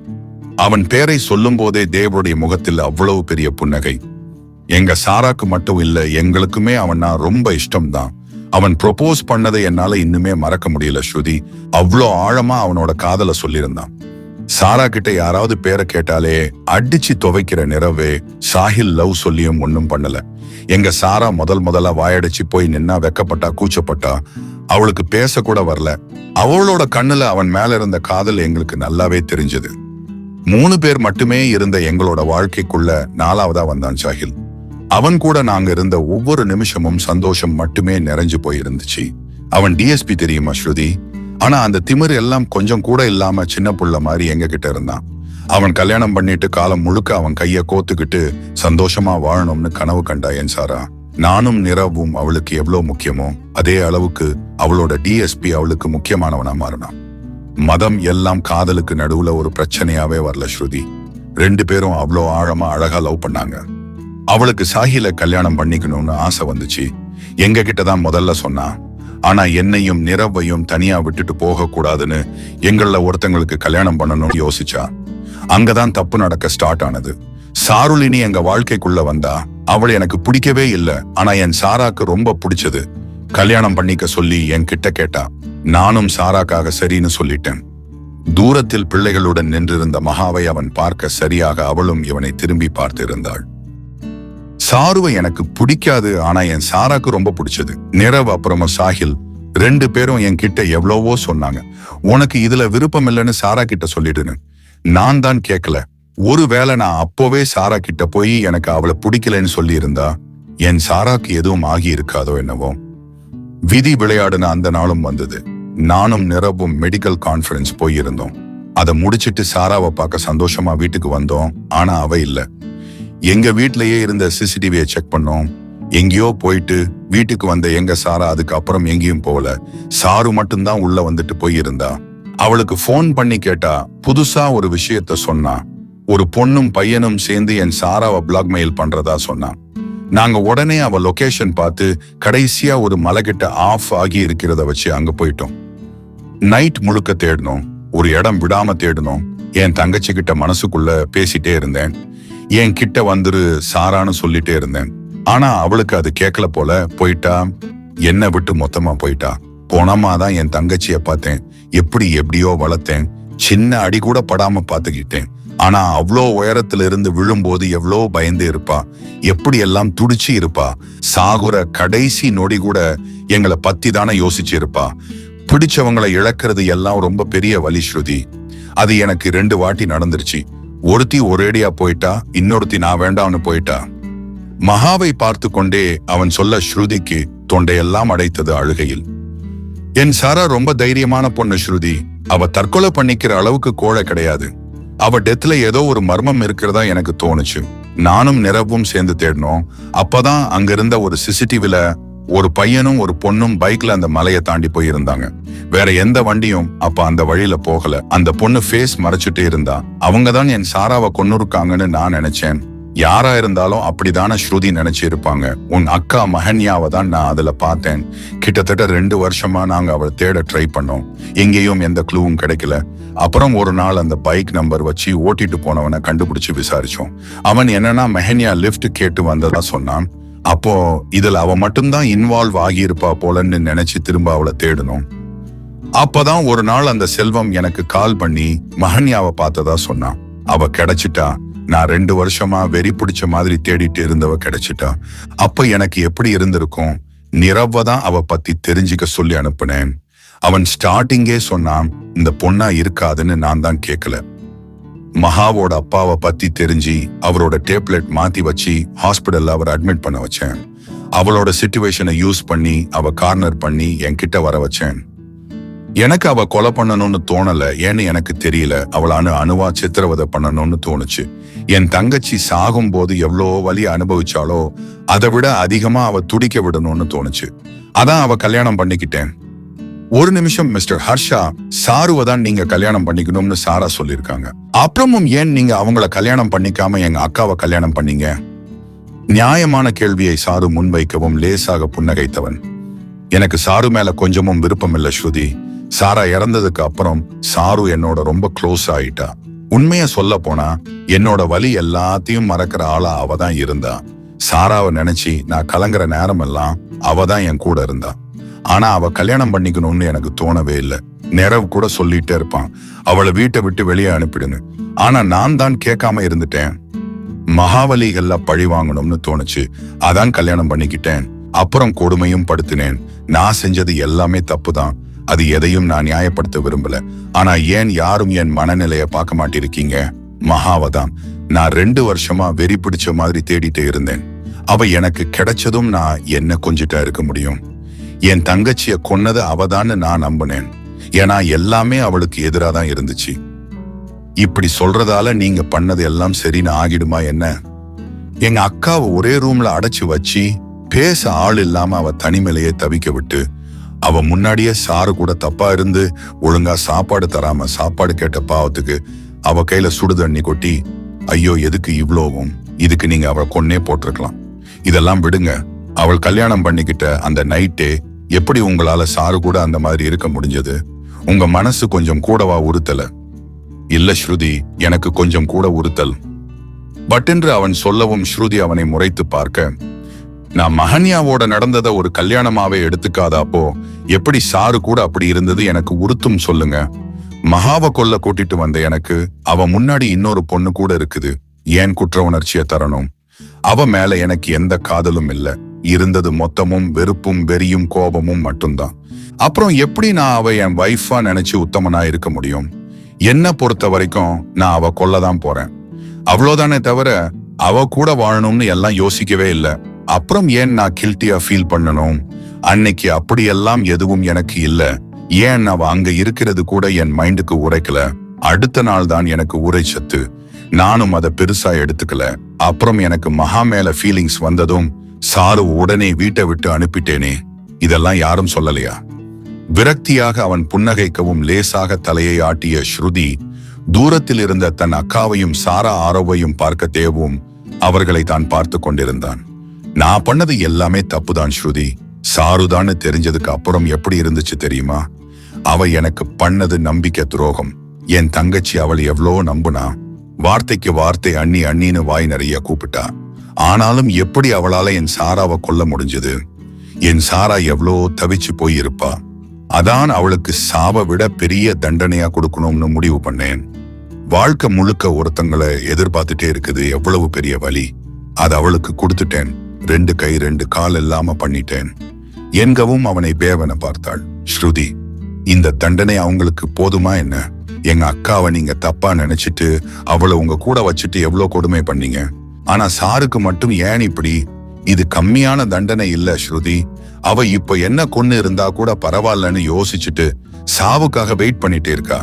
அவன் பேரை சொல்லும் போதே தேவருடைய முகத்தில் அவ்வளவு பெரிய புன்னகை. எங்க சாராக்கு மட்டும் இல்ல, எங்களுக்குமே அவனா ரொம்ப இஷ்டம்தான். அவன் ப்ரொபோஸ் பண்ணதை என்னால இன்னுமே மறக்க முடியல ஸ்ருதி. அவ்வளோ ஆழமா அவனோட காதல சொல்லியிருந்தான். சாரா கிட்ட யாராவது பேரை கேட்டாலே அடிச்சு துவைக்கிற நிறவே சாஹில் லவ் சொல்லியும் ஒன்னும் பண்ணல. எங்க சாரா முதல்ல வாயடிச்சு போய் நின்னா வெக்கப்பட்டா, கூச்சப்பட்டா. அவளுக்கு பேச கூட வரல. அவளோட கண்ணுல அவன் மேல இருந்த காதல் எங்களுக்கு நல்லாவே தெரிஞ்சது. 3 பேர் மட்டுமே இருந்த எங்களோட வாழ்க்கைக்குள்ள 4வதா வந்தான் சாஹில். அவன் கூட நாங்க இருந்த ஒவ்வொரு நிமிஷமும் சந்தோஷம் மட்டுமே நிறைஞ்சு போயிருந்துச்சு. அவன் டிஎஸ்பி தெரியுமா ஸ்ருதி? ஆனா அந்த திமிரு எல்லாம் கொஞ்சம் கூட இல்லாம சின்ன புள்ள மாதிரி எங்க கிட்ட இருந்தான். அவன் கல்யாணம் பண்ணிட்டு காலம் முழுக்க அவன் கைய கோத்துக்கிட்டு சந்தோஷமா வாழணும்னு கனவு கண்டா என் சாரா. நானும் நிரவும் அவளுக்கு எவ்வளவு முக்கியமோ அதே அளவுக்கு அவளோட டிஎஸ்பி அவளுக்கு முக்கியமானவனா மாறினான். மதம் எல்லாம் காதலுக்கு நடுவுல ஒரு பிரச்சனையாவே வரல ஸ்ருதி. 2 பேரும் அவ்வளோ ஆழமா அழகா லவ் பண்ணாங்க. அவளுக்கு சாஹில கல்யாணம் பண்ணிக்கணும்னு ஆசை வந்துச்சு. எங்க கிட்டதான் முதல்ல சொன்னா. ஆனா என்னையும் நிரவையும் தனியா விட்டுட்டு போக கூடாதுன்னு எங்கள ஒருத்தங்களுக்கு கல்யாணம் பண்ணணும்னு யோசிச்சா. அங்கதான் தப்பு நடக்க ஸ்டார்ட் ஆனது. சாருலினி எங்க வாழ்க்கைக்குள்ள வந்தா. அவள் எனக்கு பிடிக்கவே இல்லை. ஆனா என் சாராக்கு ரொம்ப பிடிச்சது. கல்யாணம் பண்ணிக்க சொல்லி என் கிட்ட கேட்டா. நானும் சாராக்காக சரின்னு சொல்லிட்டேன். தூரத்தில் பிள்ளைகளுடன் நின்றிருந்த மகாவை அவன் பார்க்க சரியாக அவளும் இவனை திரும்பி பார்த்து இருந்தாள். சாருவை எனக்கு பிடிக்காது, ஆனா என் சாராக்கு ரொம்ப பிடிச்சது. நிரவ் அப்புறமா சாஹில் 2 பேரும் என் கிட்ட எவ்வளவோ சொன்னாங்க. உனக்கு இதுல விருப்பம் இல்லைன்னு சாரா கிட்ட சொல்லிடுன்னு. நான் தான் கேட்கல. ஒருவேளை நான் அப்போவே சாரா கிட்ட போய் எனக்கு அவளை பிடிக்கலன்னு சொல்லி இருந்தா என் சாராக்கு எதுவும் ஆகி இருக்காதோ என்னவோ. விதி விளையாடுன அந்த நாளும் வந்தது. நானும் நிரவும் மெடிக்கல் கான்ஃபரன்ஸ் போயிருந்தோம். அதை முடிச்சிட்டு சாராவை பார்க்க சந்தோஷமா வீட்டுக்கு வந்தோம். ஆனா அவ இல்ல. எங்க வீட்லயே இருந்த சிசிடிவியை செக் பண்ணோம். எங்கேயோ போயிட்டு வீட்டுக்கு வந்த எங்க சாரா அதுக்கப்புறம் எங்கேயும் போகல. சாரு மட்டும்தான் உள்ள வந்துட்டு போயிருந்தா. அவளுக்கு போன் பண்ணி கேட்டா புதுசா ஒரு விஷயத்த சொன்னா. ஒரு பொண்ணும் பையனும் சேர்ந்து என் சாராவை பிளாக்மெயில் பண்றதா சொன்னா. நாங்க உடனே அவ லொகேஷன் பார்த்து கடைசியா ஒரு மலைகிட்ட ஆஃப் ஆகி இருக்கிறத வச்சு அங்க போயிட்டோம். நைட் முழுக்க தேடணும். ஒரு இடம் விடாம தேடணும். என் தங்கச்சி கிட்ட மனசுக்குள்ள பேசிட்டே இருந்தேன். என் கிட்ட வந்துரு சாரான்னு சொல்லிட்டே இருந்தேன். ஆனா அவளுக்கு அது கேட்கல போல. போயிட்டா. என்ன விட்டு மொத்தமா போயிட்டா. போனமாதான் என் தங்கச்சிய பார்த்தேன். எப்படியோ வளர்த்தேன். சின்ன அடி கூட படாம பாத்துக்கிட்டேன். ஆனா அவ்வளோ உயரத்துல இருந்து விழும்போது எவ்வளோ பயந்து இருப்பா. எப்படி எல்லாம் துடிச்சு இருப்பா. சாகுற கடைசி நொடி கூட எங்களை பத்தி தானே யோசிச்சு இருப்பா. பிடிச்சவங்களை இழக்கிறது எல்லாம் ரொம்ப பெரிய வலி ஸ்ருதி. அது எனக்கு 2 வாட்டி நடந்துருச்சு. ஒருத்தி ஒரேடியா போயிட்டா, இன்னொருத்தி நான் வேண்டாம்னு போயிட்டா. மகாவை பார்த்து கொண்டே அவன் சொல்ல ஸ்ருதிக்கு தொண்டையெல்லாம் அடைத்தது அழுகையில். என் சாரா ரொம்ப தைரியமான பொண்ணு ஸ்ருதி. அவ தற்கொலை பண்ணிக்கிற அளவுக்கு கோழை கிடையாது. அவ டெத்ல ஏதோ ஒரு மர்மம் இருக்கிறதா எனக்கு தோணுச்சு. நானும் நிரவும் சேர்ந்து தேடினோம். அப்பதான் அங்க இருந்த ஒரு சிசிடிவில ஒரு பையனும் ஒரு பொண்ணும் பைக்ல அந்த மலையை தாண்டி போயிருந்தாங்க. வேற எந்த வண்டியும் அப்ப அந்த வழியில போகல. அந்த பொண்ணு ஃபேஸ் மறைச்சிட்டே இருந்தா. அவங்கதான் என் சாராவை கொன்னுருக்காங்கன்னு நான் நினைச்சேன். யாரா இருந்தாலும் அப்படிதான ஸ்ருதி நினைச்சு இருப்பாங்க. உன் அக்கா மஹன்யாவை தான் நான் அதுல பார்த்தேன். கிட்டத்தட்ட 2 வருஷமா நாங்க அவளை தேட ட்ரை பண்ணோம். எங்கேயும் எந்த க்ளூவும் கிடைக்கல. அப்புறம் ஒரு நாள் அந்த பைக் நம்பர் வச்சு ஓட்டிட்டு போனவனை கண்டுபிடிச்சு விசாரிச்சோம். அவன் என்னன்னா மெஹன்யா லிஃப்ட் கேட்டு வந்ததா சொன்னான். அப்போ இதுல அவ மட்டும்தான் இன்வால்வ் ஆகியிருப்பா போலன்னு நினைச்சு திரும்ப அவளை தேடணும். அப்பதான் ஒரு நாள் அந்த செல்வம் எனக்கு கால் பண்ணி மஹன்யாவை பார்த்ததா சொன்னான். அவ கிடைச்சிட்டா. நான் 2 வருஷமா வெறி பிடிச்ச மாதிரி தேடிட்டு இருந்தவ கிடைச்சிட்டா. அப்ப எனக்கு எப்படி இருந்திருக்கும். நிரவ தான் அவ பத்தி தெரிஞ்சுக்க சொல்லி அனுப்புனேன். அவன் ஸ்டார்டிங்கே சொன்னான் இந்த பொண்ணா இருக்காதுன்னு. நான் தான் கேட்கல. மகாவோட அப்பாவை பத்தி தெரிஞ்சு அவரோட டேப்லெட் மாத்தி வச்சு ஹாஸ்பிடல்ல அவர் அட்மிட் பண்ண வச்சேன். அவளோட சிச்சுவேஷனை யூஸ் பண்ணி அவ கார்னர் பண்ணி என்கிட்ட வர வச்சேன். எனக்கு அவ கொலை பண்ணணும்னு தோணல. ஏன்னு எனக்கு தெரியல. அவளான அணுவா சித்திரவதை பண்ணணும்னு தோணுச்சு. என் தங்கச்சி சாகும் போது எவ்வளோ வலி அனுபவிச்சாலோ அதை விட அதிகமா அவ துடிக்க விடணும்னு தோணுச்சு. அதான் அவ கல்யாணம் பண்ணிக்கிட்டேன். ஒரு நிமிஷம் மிஸ்டர் ஹர்ஷா, சாருவை தான் நீங்க கல்யாணம் பண்ணிக்கணும்னு சாரா சொல்லியிருக்காங்க. அப்புறமும் ஏன் நீங்க அவங்கள கல்யாணம் பண்ணிக்காம எங்க அக்காவை கல்யாணம் பண்ணீங்க? நியாயமான கேள்வியை சாரு முன்வைக்கவும் லேசாக புன்னகைத்தவன். எனக்கு சாரு மேல கொஞ்சமும் விருப்பம் இல்ல ஸ்ருதி. சாரா இறந்ததுக்கு அப்புறம் சாரு என்னோட ரொம்ப க்ளோஸ் ஆயிட்டா. உண்மைய சொல்ல போனா என்னோட வலி எல்லாத்தையும் மறக்கிற ஆளா அவதான் இருந்தா. சாராவை நினைச்சு நான் கலங்குற நேரம் எல்லாம் அவதான் என் கூட இருந்தா. ஆனா அவ கல்யாணம் பண்ணிக்கணும்னு எனக்கு தோணவே இல்லை. நிரவ் கூட சொல்லிட்டே இருப்பான் அவளை வீட்டை விட்டு வெளியே அனுப்பிடுன்னு. ஆனா நான் தான் கேட்காம இருந்துட்டேன். மகாவலிகள்ல பழி வாங்கணும்னு தோணுச்சு. அதான் கல்யாணம் பண்ணிக்கிட்டேன். அப்புறம் கொடுமையும் படுத்தினேன். நான் செஞ்சது எல்லாமே தப்புதான். அது எதையும் நான் நியாயப்படுத்த விரும்பல. ஆனா ஏன் யாரும் என் மனநிலைய பார்க்க மாட்டிருக்கீங்க? மகாவதான். நான் 2 வருஷமா வெறி பிடிச்ச மாதிரி தேடிட்டே இருந்தேன். அவ எனக்கு கிடைச்சதும் நான் என்ன கொஞ்சிட்டா இருக்க முடியும்? என் தங்கச்சிய கொன்னது அவதான்னு நான் நம்பினேன். ஏன்னா எல்லாமே அவளுக்கு எதிராக தான் இருந்துச்சு. இப்படி சொல்றதால நீங்க பண்ணது எல்லாம் சரின்னு ஆகிடுமா என்ன? எங்க அக்காவை ஒரே ரூம்ல அடைச்சு வச்சு பேச ஆள் இல்லாம அவ தனிமையிலேயே தவிக்க விட்டு, அவ முன்னாடியே சாரு கூட தப்பா இருந்து ஒழுங்கா சாப்பாடு தராம சாப்பாடு கேட்ட பாவத்துக்கு அவ கையில சுடு தண்ணி கொட்டி, ஐயோ எதுக்கு இவ்வளோவும், இதுக்கு நீங்க அவளை கொன்னே போட்டிருக்கலாம். இதெல்லாம் விடுங்க. அவள் கல்யாணம் பண்ணிக்கிட்ட அந்த நைட்டே எப்படி உங்களால சாரு கூட அந்த மாதிரி இருக்க முடிஞ்சது? உங்க மனசு கொஞ்சம் கூடவா உறுத்தல? இல்ல ஸ்ருதி, எனக்கு கொஞ்சம் கூட உறுத்தல். பட் என்று அவன் சொல்லவும் ஸ்ருதி அவனை முறைத்து பார்க்க, நான் மஹன்யாவோட நடந்ததை ஒரு கல்யாணமாவே எடுத்துக்காதாப்போ எப்படி சாரு கூட அப்படி இருந்தது எனக்கு உறுத்தும் சொல்லுங்க. மகாவை கொல்ல கூட்டிட்டு வந்த எனக்கு அவ முன்னாடி இன்னொரு பொண்ணு கூட இருக்குது. ஏன் குற்ற உணர்ச்சியை தரணும்? அவ மேல எனக்கு எந்த காதலும் இல்ல. இருந்தது மொத்தமும் வெறுப்பும் வெறியும் கோபமும் மட்டும்தான். அப்புறம் எப்படி நான் அவ என் வைஃபா நினைச்சு உத்தமனா இருக்க முடியும்? என்ன பொறுத்த வரைக்கும் நான் அவ கொல்லதான் போறேன், அவ்வளவுதானே தவிர அவ கூட வாழணும்னு எல்லாம் யோசிக்கவே இல்லை. அப்புறம் ஏன் நான் கில்ட்டியா ஃபீல் பண்ணணும்? அன்னைக்கு அப்படியெல்லாம் எதுவும் எனக்கு இல்ல. ஏன் அவ அங்க இருக்கிறது கூட என் மைண்டுக்கு உரைக்கல. அடுத்த நாள் தான் எனக்கு உரைச்சத்து. நானும் அதை பெருசா எடுத்துக்கல. அப்புறம் எனக்கு மகா மேல ஃபீலிங்ஸ் வந்ததும் சாரு உடனே வீட்டை விட்டு அனுப்பிட்டேனே. இதெல்லாம் யாரும் சொல்லலையா? விரக்தியாக அவன் புன்னகைக்கவும் லேசாக தலையை ஆட்டிய ஸ்ருதி தூரத்தில் இருந்த தன் அக்காவையும் சாரா ஆரோவையும் பார்க்க தேவும் அவர்களை தான் பார்த்து கொண்டிருந்தான். நான் பண்ணது எல்லாமே தப்புதான் ஸ்ருதி. சாருதான்னு தெரிஞ்சதுக்கு அப்புறம் எப்படி இருந்துச்சு தெரியுமா? அவ எனக்கு பண்ணது நம்பிக்கை துரோகம். என் தங்கச்சி அவளை எவ்வளோ நம்புனா. வார்த்தைக்கு வார்த்தை அண்ணி அண்ணின்னு வாய் நிறைய கூப்பிட்டா. ஆனாலும் எப்படி அவளால என் சாராவை கொல்ல முடிஞ்சது? என் சாரா எவ்வளோ தவிச்சு போய் இருப்பா. அதான் அவளுக்கு சாவை விட பெரிய தண்டனையா கொடுக்கணும்னு முடிவு பண்ணேன். வாழ்க்கை முழுக்க ஒருத்தங்களை எதிர்பார்த்துட்டே இருக்குது எவ்வளவு பெரிய வலி. அது அவளுக்கு கொடுத்துட்டேன். 2 கை 2 கால் இல்லாம பண்ணிட்டேன். என்கவும் அவனை பேவனை பார்த்தாள். ஸ்ருதி, இந்த தண்டனை அவங்களுக்கு போதுமா என்ன? எங்க அக்காவை நீங்க தப்பா நினைச்சிட்டு அவளை உங்க கூட வச்சுட்டு எவ்வளவு கொடுமை பண்ணீங்க. ஆனா சாருக்கு மட்டும் ஏன் இப்படி? இது கம்மியான தண்டனை இல்ல ஸ்ருதி. அவ இப்ப என்ன கொன்னு இருந்தா கூட பரவாயில்லன்னு யோசிச்சுட்டு சாவுக்காக வெயிட் பண்ணிட்டே இருக்கா.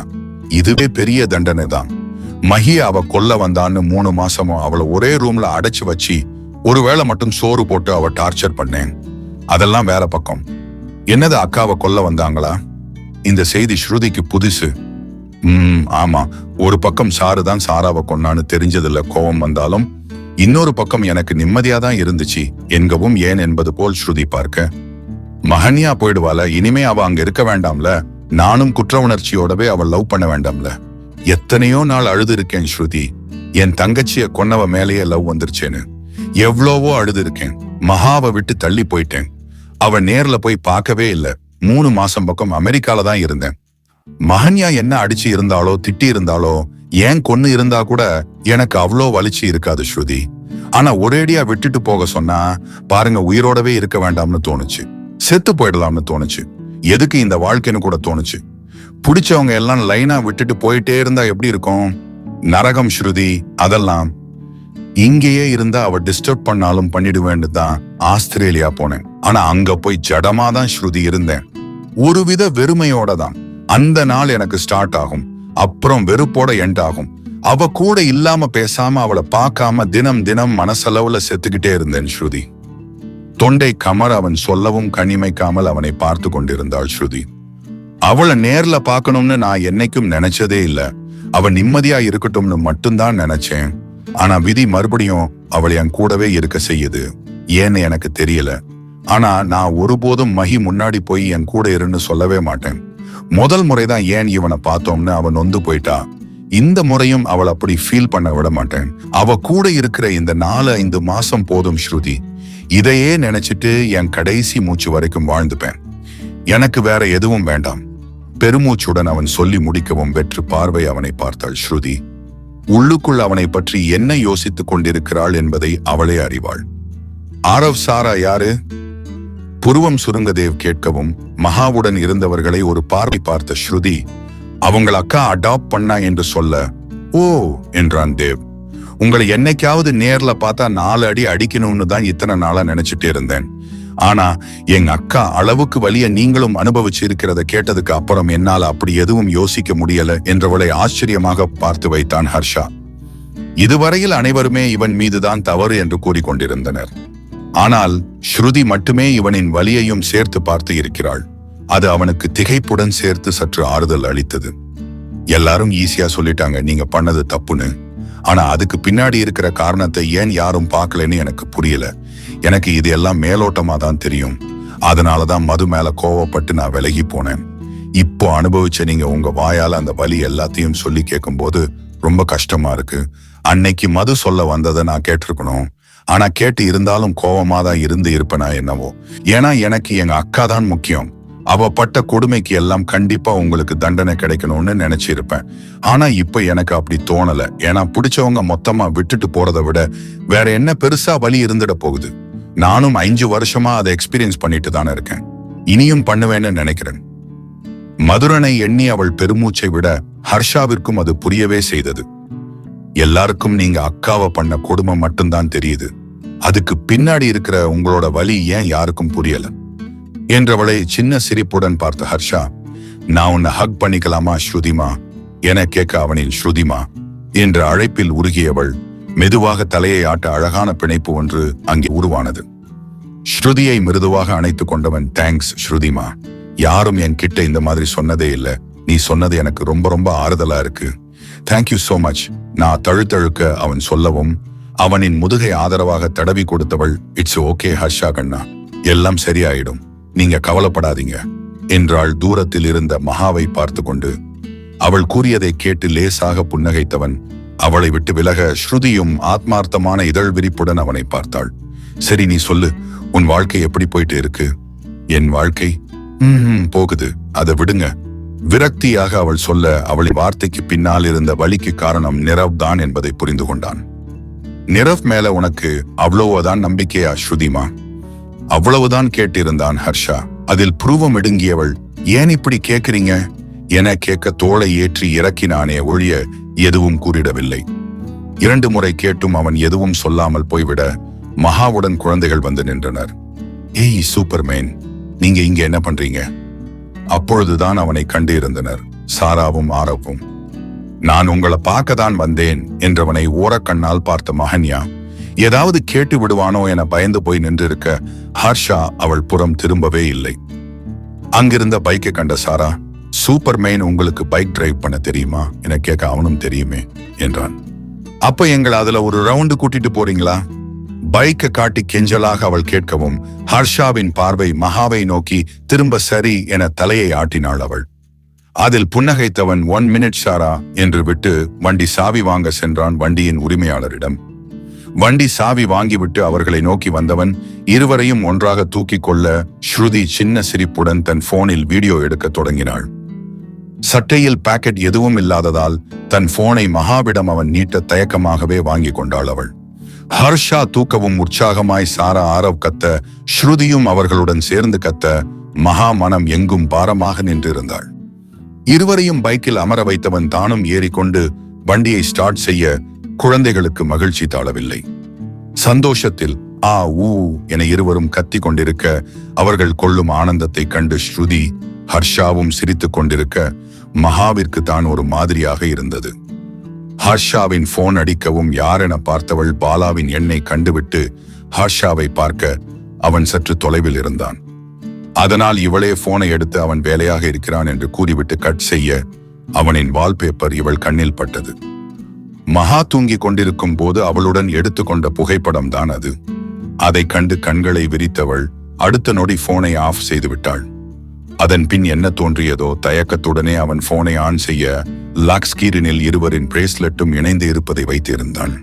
இதுவே பெரிய தண்டனை தான். மஹி அவ கொல்ல வந்தான்னு 3 மாசமும் அவளை ஒரே ரூம்ல அடைச்சு வச்சு ஒருவேளை மட்டும் சோறு போட்டு அவ டார்ச்சர் பண்ணேன். அதெல்லாம் வேற பக்கம். என்னது அக்காவை கொல்ல வந்தாங்களா? இந்த செய்தி ஸ்ருதிக்கு புதுசு. ஆமா, ஒரு பக்கம் சாரு தான் சாராவை கொன்னான்னு தெரிஞ்சதுல கோபம் வந்தாலும் இன்னொரு பக்கம் எனக்கு நிம்மதியாதான் இருந்துச்சு என்கவும் ஏன் என்பது போல் ஸ்ருதி பார்க்க, மஹன்யா போயிடுவாள, இனிமே அவ அங்க இருக்க வேண்டாம்ல. நானும் குற்ற உணர்ச்சியோடவே அவள் லவ் பண்ண வேண்டாம்ல. எத்தனையோ நாள் அழுது இருக்கேன் ஸ்ருதி. என் தங்கச்சிய கொன்னவ மேலேயே லவ் வந்துருச்சேன்னு எவ்வளவோ அழுது இருக்கேன். மகாவை விட்டு தள்ளி போயிட்டேன். அவ நேர்ல போய் பார்க்கவே இல்லை. 3 மாசம் பக்கம் அமெரிக்கால தான் இருந்தேன். மஹன்யா என்ன அடிச்சு இருந்தாலோ திட்டி இருந்தாலோ ஏன் கொன்னு இருந்தா கூட எனக்கு அவ்வளோ வலிச்சு இருக்காது ஸ்ருதி. ஆனா ஒரேடியா விட்டுட்டு போக சொன்னா பாருங்க, உயிரோடவே இருக்க வேண்டாம்னு தோணுச்சு. செத்து போயிடலாம்னு தோணுச்சு. எதுக்கு இந்த வாழ்க்கைன்னு கூட தோணுச்சு. பிடிச்சவங்க எல்லாம் லைனா விட்டுட்டு போயிட்டே இருந்தா எப்படி இருக்கும்? நரகம் ஸ்ருதி. அதெல்லாம் இங்கேயே இருந்தா அவ டிஸ்டர்ப் பண்ணாலும் பண்ணிடுவேன்னு தான் ஆஸ்திரேலியா போனேன். ஆனா அங்க போய் ஜடமா தான் ஸ்ருதி இருந்தேன். ஒருவித வெறுமையோட தான் அந்த நாள் எனக்கு ஸ்டார்ட் ஆகும். அப்புறம் வெறுப்போட எண்ட் ஆகும். அவ கூட இல்லாம பேசாம அவளை பார்க்காம தினம் தினம் மனசளவுல செத்துக்கிட்டே இருந்தேன் ஸ்ருதி. தொண்டை கமர் அவன் சொல்லவும் கண்ணிமைக்காமல் அவனை பார்த்து கொண்டிருந்தாள் ஸ்ருதி. அவளை நேர்ல பார்க்கணும்னு நான் என்னைக்கும் நினைச்சதே இல்ல. அவ நிம்மதியா இருக்கட்டும்னு மட்டும்தான் நினைச்சேன். ஆனா விதி மறுபடியும் அவளை என் கூடவே இருக்க செய்யுது. ஏன்னு எனக்கு தெரியல. ஆனா நான் ஒருபோதும் மஹி முன்னாடி போய் என் கூட இருன்னு சொல்லவே மாட்டேன். முதல் முறைதான் ஏன் இவனை பார்த்தோம்னு அவன் நொந்து போயிட்டா. இந்த முறையும் அவள் அப்படி ஃபீல் பண்ண விட மாட்டேன். அவ கூட இருக்கிற இந்த 4-5 மாசம் போதும் ஸ்ருதி. இதையே நினைச்சிட்டு என் கடைசி மூச்சு வரைக்கும் வாழ்ந்துப்பேன். எனக்கு வேற எதுவும் வேண்டாம். பெருமூச்சுடன் அவன் சொல்லி முடிக்கவும் வெற்று பார்வை அவனை பார்த்தாள் ஸ்ருதி. உள்ளுக்குள் அவனை பற்றி என்ன யோசித்துக் கொண்டிருக்கிறாள் என்பதை அவளே அறிவாள். ஆரவ் சாரா யாரு? புருவம் சுருங்க தேவ் கேட்கவும் மகாவுடன் இருந்தவர்களை ஒரு பார்வை பார்த்த ஸ்ருதி அவங்கள் அக்கா அடாப்ட் பண்ணா என்று சொல்ல, ஓ என்றான் தேவ். உங்களை என்னைக்காவது நேர்ல பார்த்தா 4 அடி அடிக்கணும்னு தான் இத்தனை நாளா நினைச்சிட்டே இருந்தேன். ஆனா எங்க அக்கா அளவுக்கு வலிய நீங்களும் அனுபவிச்சு இருக்கிறத கேட்டதுக்கு அப்புறம் என்னால அப்படி எதுவும் யோசிக்க முடியல என்றவளை ஆச்சரியமாக பார்த்து வைத்தான் ஹர்ஷா. இதுவரையில் அனைவருமே இவன் மீதுதான் தவறு என்று கூறிக்கொண்டிருந்தனர். ஆனால் ஸ்ருதி மட்டுமே இவனின் வலியையும் சேர்த்து பார்த்து இருக்கிறாள். அது அவனுக்கு திகைப்புடன் சேர்த்து சற்று ஆறுதல் அளித்தது. எல்லாரும் ஈஸியா சொல்லிட்டாங்க நீங்க பண்ணது தப்புன்னு. ஆனா அதுக்கு பின்னாடி இருக்கிற காரணத்தை ஏன் யாரும் பார்க்கலன்னு எனக்கு புரியல. எனக்கு இது எல்லாம் மேலோட்டமா தான் தெரியும். அதனாலதான் மது மேல கோவப்பட்டு நான் விலகி போனேன். இப்போ அனுபவிச்ச நீங்க உங்க வாயால அந்த வலி எல்லாத்தையும் சொல்லி கேட்கும் போது ரொம்ப கஷ்டமா இருக்கு. அன்னைக்கு மது சொல்ல வந்ததை நான் கேட்டிருக்கணும். ஆனா கேட்டு இருந்தாலும் கோவமா தான் இருப்பேனா என்னவோ. ஏன்னா எனக்கு எங்க அக்கா தான் முக்கியம். அவ பட்ட கொடுமைக்கு எல்லாம் கண்டிப்பா உங்களுக்கு தண்டனை கிடைக்கணும்னு நினைச்சிருப்பேன். ஆனா இப்ப எனக்கு அப்படி தோணல. ஏன்னா பிடிச்சவங்க மொத்தமா விட்டுட்டு போறதை விட வேற என்ன பெருசா வலி இருந்துட போகுது. நானும் 5 வருஷமா அதை எக்ஸ்பீரியன்ஸ் பண்ணிட்டு தானே இருக்கேன். இனியும் பண்ணுவேன்னு நினைக்கிறேன். மதுரனை எண்ணி அவள் பெருமூச்சை விட ஹர்ஷாவிற்கும் அது புரியவே செய்தது. எல்லாருக்கும் நீங்க அக்காவை பண்ண கொடுமை மட்டும்தான் தெரியுது. அதுக்கு பின்னாடி இருக்கிற உங்களோட வலி ஏன் யாருக்கும் புரியல என்றவளை சின்ன சிரிப்புடன் பார்த்த ஹர்ஷா, நான் உன்னை ஹக் பண்ணிக்கலாமா ஸ்ருதிமா என கேட்க அவனின் ஸ்ருதிமா என்ற அழைப்பில் உருகியவள் மெதுவாக தலையை ஆட்ட அழகான பிணைப்பு ஒன்று அங்கே உருவானது. ஸ்ருதியை மிருதுவாக அணைத்துக் கொண்டவன், தேங்க்ஸ் ஸ்ருதிமா. யாரும் என் கிட்ட இந்த மாதிரி சொன்னதே இல்லை. நீ சொன்னது எனக்கு ரொம்ப ரொம்ப ஆறுதலா இருக்கு. Thank you so much. நான் தழுத்தழுக்க அவன் சொல்லவும் அவனின் முதுகை ஆதரவாக தடவி கொடுத்தவள், இட்ஸ் ஓகே ஹர்ஷா கண்ணா, எல்லாம் சரியாயிடும், நீங்க கவலைப்படாதீங்க என்றாள் தூரத்தில் இருந்த மகாவை பார்த்து கொண்டு. அவள் கூறியதை கேட்டு லேசாக புன்னகைத்தவன் அவளை விட்டு விலக ஸ்ருதியும் ஆத்மார்த்தமான இதழ் விரிப்புடன் அவனை பார்த்தாள். சரி நீ சொல்லு, உன் வாழ்க்கை எப்படி போயிட்டு இருக்கு? என் வாழ்க்கை போகுது, அதை விடுங்க. விரக்தியாக அவள் சொல்ல அவளின் வார்த்தைக்கு பின்னால் இருந்த வலிக்கு காரணம் நிரவ் தான் என்பதை புரிந்து கொண்டான். நிரவ் மேல உனக்கு அவ்வளவுதான் நம்பிக்கையா ஸ்ருதிமா? அவ்வளவுதான் கேட்டிருந்தான் ஹர்ஷா. அதில் புருவம் இடுங்கியவள், ஏன் இப்படி கேக்குறீங்க என கேட்க தோளை ஏற்றி இறக்கினானே ஒழிய எதுவும் கூறிடவில்லை. 2 முறை கேட்டும் அவன் எதுவும் சொல்லாமல் போய்விட மகாவுடன் குழந்தைகள் வந்து நின்றனர். ஏய் சூப்பர்மேன், நீங்க இங்க என்ன பண்றீங்க? அப்பொழுதுதான் அவனை கண்டு இருந்தனர் சாராவும் ஆரவும். நான் உங்களை பார்க்கத்தான் வந்தேன் என்றவனை ஓரக்கண்ணால் பார்த்த மகன்யா ஏதாவது கேட்டு விடுவானோ என பயந்து போய் நின்றிருக்க ஹர்ஷா அவள் புறம் திரும்பவே இல்லை. அங்கிருந்த பைக்கை கண்ட சாரா, சூப்பர்மேன் உங்களுக்கு பைக் டிரைவ் பண்ண தெரியுமா என கேட்க அவனும் தெரியுமே என்றான். அப்ப எங்களை அதுல ஒரு ரவுண்டு கூட்டிட்டு போறீங்களா? பைக்கை காட்டி கெஞ்சலாக அவள் கேட்கவும் ஹர்ஷாவின் பார்வை மகாவை நோக்கி திரும்ப சரி என தலையை ஆட்டினாள் அவள். அதில் புன்னகைத்தவன் 1 மினிட் சாரா என்று விட்டு வண்டி சாவி வாங்க சென்றான் வண்டியின் உரிமையாளரிடம். வண்டி சாவி வாங்கிவிட்டு அவர்களை நோக்கி வந்தவன் இருவரையும் ஒன்றாக தூக்கி கொள்ள ஸ்ருதி சின்ன சிரிப்புடன் தன் போனில் வீடியோ எடுக்க தொடங்கினாள். சட்டையில் பாக்கெட் எதுவும் இல்லாததால் தன் போனை மகாவிடம் அவன் நீட்ட தயக்கமாகவே வாங்கி கொண்டாள் அவள். ஹர்ஷா தூக்கவும் உற்சாகமாய் சாரா ஆரவ் கத்த, ஸ்ருதியும் அவர்களுடன் சேர்ந்து கத்த, மகா மனம் எங்கும் பாரமாக நின்றிருந்தாள். இருவரையும் பைக்கில் அமர வைத்தவன் தானும் ஏறிக்கொண்டு வண்டியை ஸ்டார்ட் செய்ய குழந்தைகளுக்கு மகிழ்ச்சி தாழவில்லை. சந்தோஷத்தில் ஆ ஊ என இருவரும் கத்தி கொண்டிருக்க அவர்கள் கொள்ளும் ஆனந்தத்தை கண்டு ஸ்ருதி ஹர்ஷாவும் சிரித்துக் கொண்டிருக்க மகாவிற்கு தான் ஒரு மாதிரியாக இருந்தது. ஹர்ஷாவின் போன் அடிக்கவும் யாரென பார்த்தவள் பாலாவின் எண்ணை கண்டுவிட்டு ஹர்ஷாவை பார்க்க அவன் சற்று தொலைவில் இருந்தான். அதனால் இவளே போனை எடுத்து அவன் வேலையாக இருக்கிறான் என்று கூறிவிட்டு கட் செய்ய அவனின் வால்பேப்பர் இவள் கண்ணில் பட்டது. மகா தூங்கிக் கொண்டிருக்கும் போது அவளுடன் எடுத்துக்கொண்ட புகைப்படம் தான் அது. அதை கண்டு கண்களை விரித்தவள் அடுத்த நொடி போனை ஆஃப் செய்து விட்டாள். அதன் பின் என்ன தோன்றியதோ தயக்கத்துடனே அவன் போனை ஆன் செய்ய லாக் ஸ்கிரீனில் இருவரின் பிரேஸ்லெட்டும் இணைந்து இருப்பதை வைத்திருந்தான்.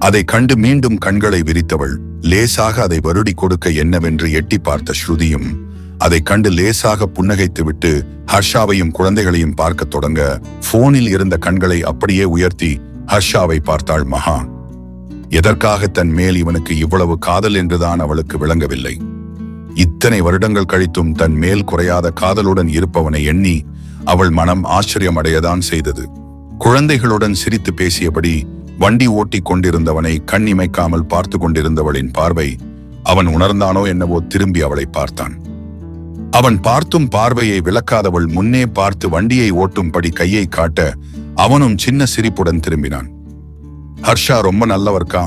அதை கண்டு மீண்டும் கண்களை விரித்தவள் லேசாக அதை வருடி கொடுக்க என்னவென்று எட்டி பார்த்த ஸ்ருதியும் அதை கண்டு லேசாக புன்னகைத்துவிட்டு ஹர்ஷாவையும் குழந்தைகளையும் பார்க்க தொடங்க போனில் இருந்த கண்களை அப்படியே உயர்த்தி ஹர்ஷாவை பார்த்தாள் மகா. எதற்காக தன் மேல் இவனுக்கு இவ்வளவு காதல் என்றுதான் அவளுக்கு விளங்கவில்லை. இத்தனை வருடங்கள் கழித்தும் தன் மேல் குறையாத காதலுடன் இருப்பவனை எண்ணி அவள் மனம் ஆச்சரியமடையதான் செய்தது. குழந்தைகளுடன் சிரித்து பேசியபடி வண்டி ஓட்டி கொண்டிருந்தவனை கண் இமைக்காமல் பார்த்து கொண்டிருந்தவளின் பார்வை அவன் உணர்ந்தானோ என்னவோ திரும்பி அவளை பார்த்தான். அவன் பார்த்தும் பார்வையை விளக்காதவள் முன்னே பார்த்து வண்டியை ஓட்டும்படி கையை காட்ட அவனும் சின்ன சிரிப்புடன் திரும்பினான். ஹர்ஷா ரொம்ப நல்லவர்க்கா?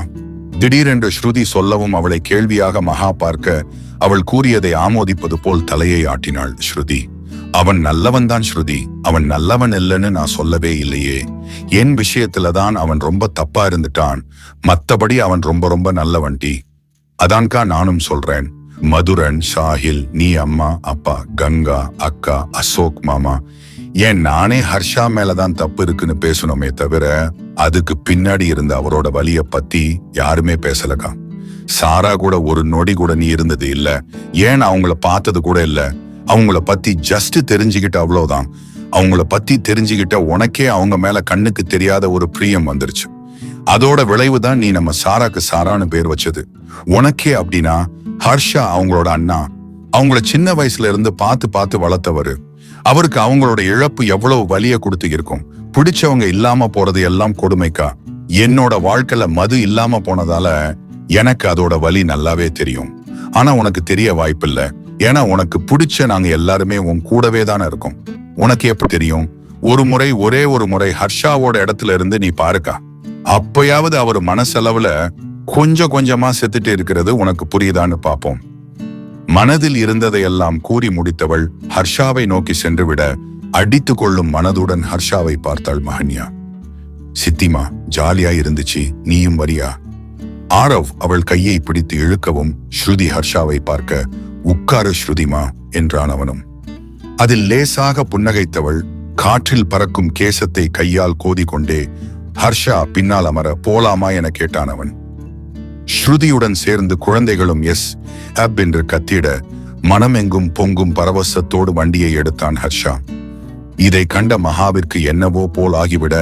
திடீரென்று ஸ்ருதி சொல்லவும் அவளை கேள்வியாக மகா பார்க்க அவள் கூறியதை ஆமோதிப்பது போல் தலையை ஆட்டினாள் ஸ்ருதி. அவன் நல்லவன்தான் ஸ்ருதி, அவன் நல்லவன் இல்லைன்னு நான் சொல்லவே இல்லையே. என் விஷயத்துலதான் அவன் ரொம்ப தப்பா இருந்துட்டான், மத்தபடி அவன் ரொம்ப ரொம்ப நல்லவன்டி. அதான்கா நானும் சொல்றேன். மதுரன், சாஹில், நீ அம்மா அப்பா, கங்கா அக்கா, அசோக் மாமா, ஏன் நானே ஹர்ஷா மேலதான் தப்பு இருக்குன்னு பேசணுமே தவிர அதுக்கு பின்னாடி இருந்த அவரோட வலிய பத்தி யாருமே பேசலக்கா. சாரா கூட ஒரு நொடி கூட நீ இருந்தது இல்ல, ஏன் அவங்கள பார்த்தது கூட இல்ல. அவங்கள பத்தி ஜஸ்ட் தெரிஞ்சுக்கிட்ட, அவ்வளவுதான். அவங்கள பத்தி தெரிஞ்சுக்கிட்ட உனக்கே அவங்க மேல கண்ணுக்கு தெரியாத ஒரு பிரியம் வந்துருச்சு. அதோட விளைவுதான் நீ நம்ம சாராக்கு சாரான்னு பேர் வச்சது. உனக்கே அப்படின்னா ஹர்ஷா அவங்களோட அண்ணா, அவங்கள சின்ன வயசுல இருந்து பார்த்து பார்த்து வளர்த்தவரு. அவருக்கு அவங்களோட இழப்பு எவ்வளவு வலிய கொடுத்து இருக்கும். பிடிச்சவங்க இல்லாம போறது எல்லாம் கொடுமைக்கா. என்னோட வாழ்க்கையில மது இல்லாம போனதால எனக்கு அதோட வலி நல்லாவே தெரியும். ஆனா உனக்கு தெரிய வாய்ப்பில்ல, ஏன்னா உனக்கு பிடிச்ச நாங்க எல்லாருமே உன் கூடவே தானே இருக்கோம். உனக்கு எப்படி தெரியும்? ஒரே ஒரு முறை ஹர்ஷாவோட இடத்துல இருந்து நீ பாருக்கா. அப்பயாவது அவர் மனசளவுல கொஞ்சம் கொஞ்சமா செத்துட்டு இருக்கிறது உனக்கு புரியுதான்னு பாப்போம். மனதில் இருந்ததையெல்லாம் கூறி முடித்தவள் ஹர்ஷாவை நோக்கி சென்று விட அடித்து கொள்ளும் மனதுடன் ஹர்ஷாவை பார்த்தாள் மஹன்யா. சித்திமா, ஜாலியா இருந்துச்சு, நீயும் வரியா? ஆரவ் அவள் கையை பிடித்து இழுக்கவும் ஸ்ருதி ஹர்ஷாவை பார்க்க, உட்காரு ஸ்ருதிமா என்றான் அவனும். அதில் லேசாக புன்னகைத்தவள் காற்றில் பறக்கும் கேசத்தை கையால் கோதிக்கொண்டே ஹர்ஷா பின்னால் அமர போலாமா என கேட்டான் அவன். ஸ்ருதியுடன் சேர்ந்து குழந்தைகளும் எஸ் அப் என்று கத்திட மனமெங்கும் பொங்கும் பரவசத்தோடு வண்டியை எடுத்தான் ஹர்ஷா. இதை கண்ட மகாவிற்கு என்னவோ போல் ஆகிவிட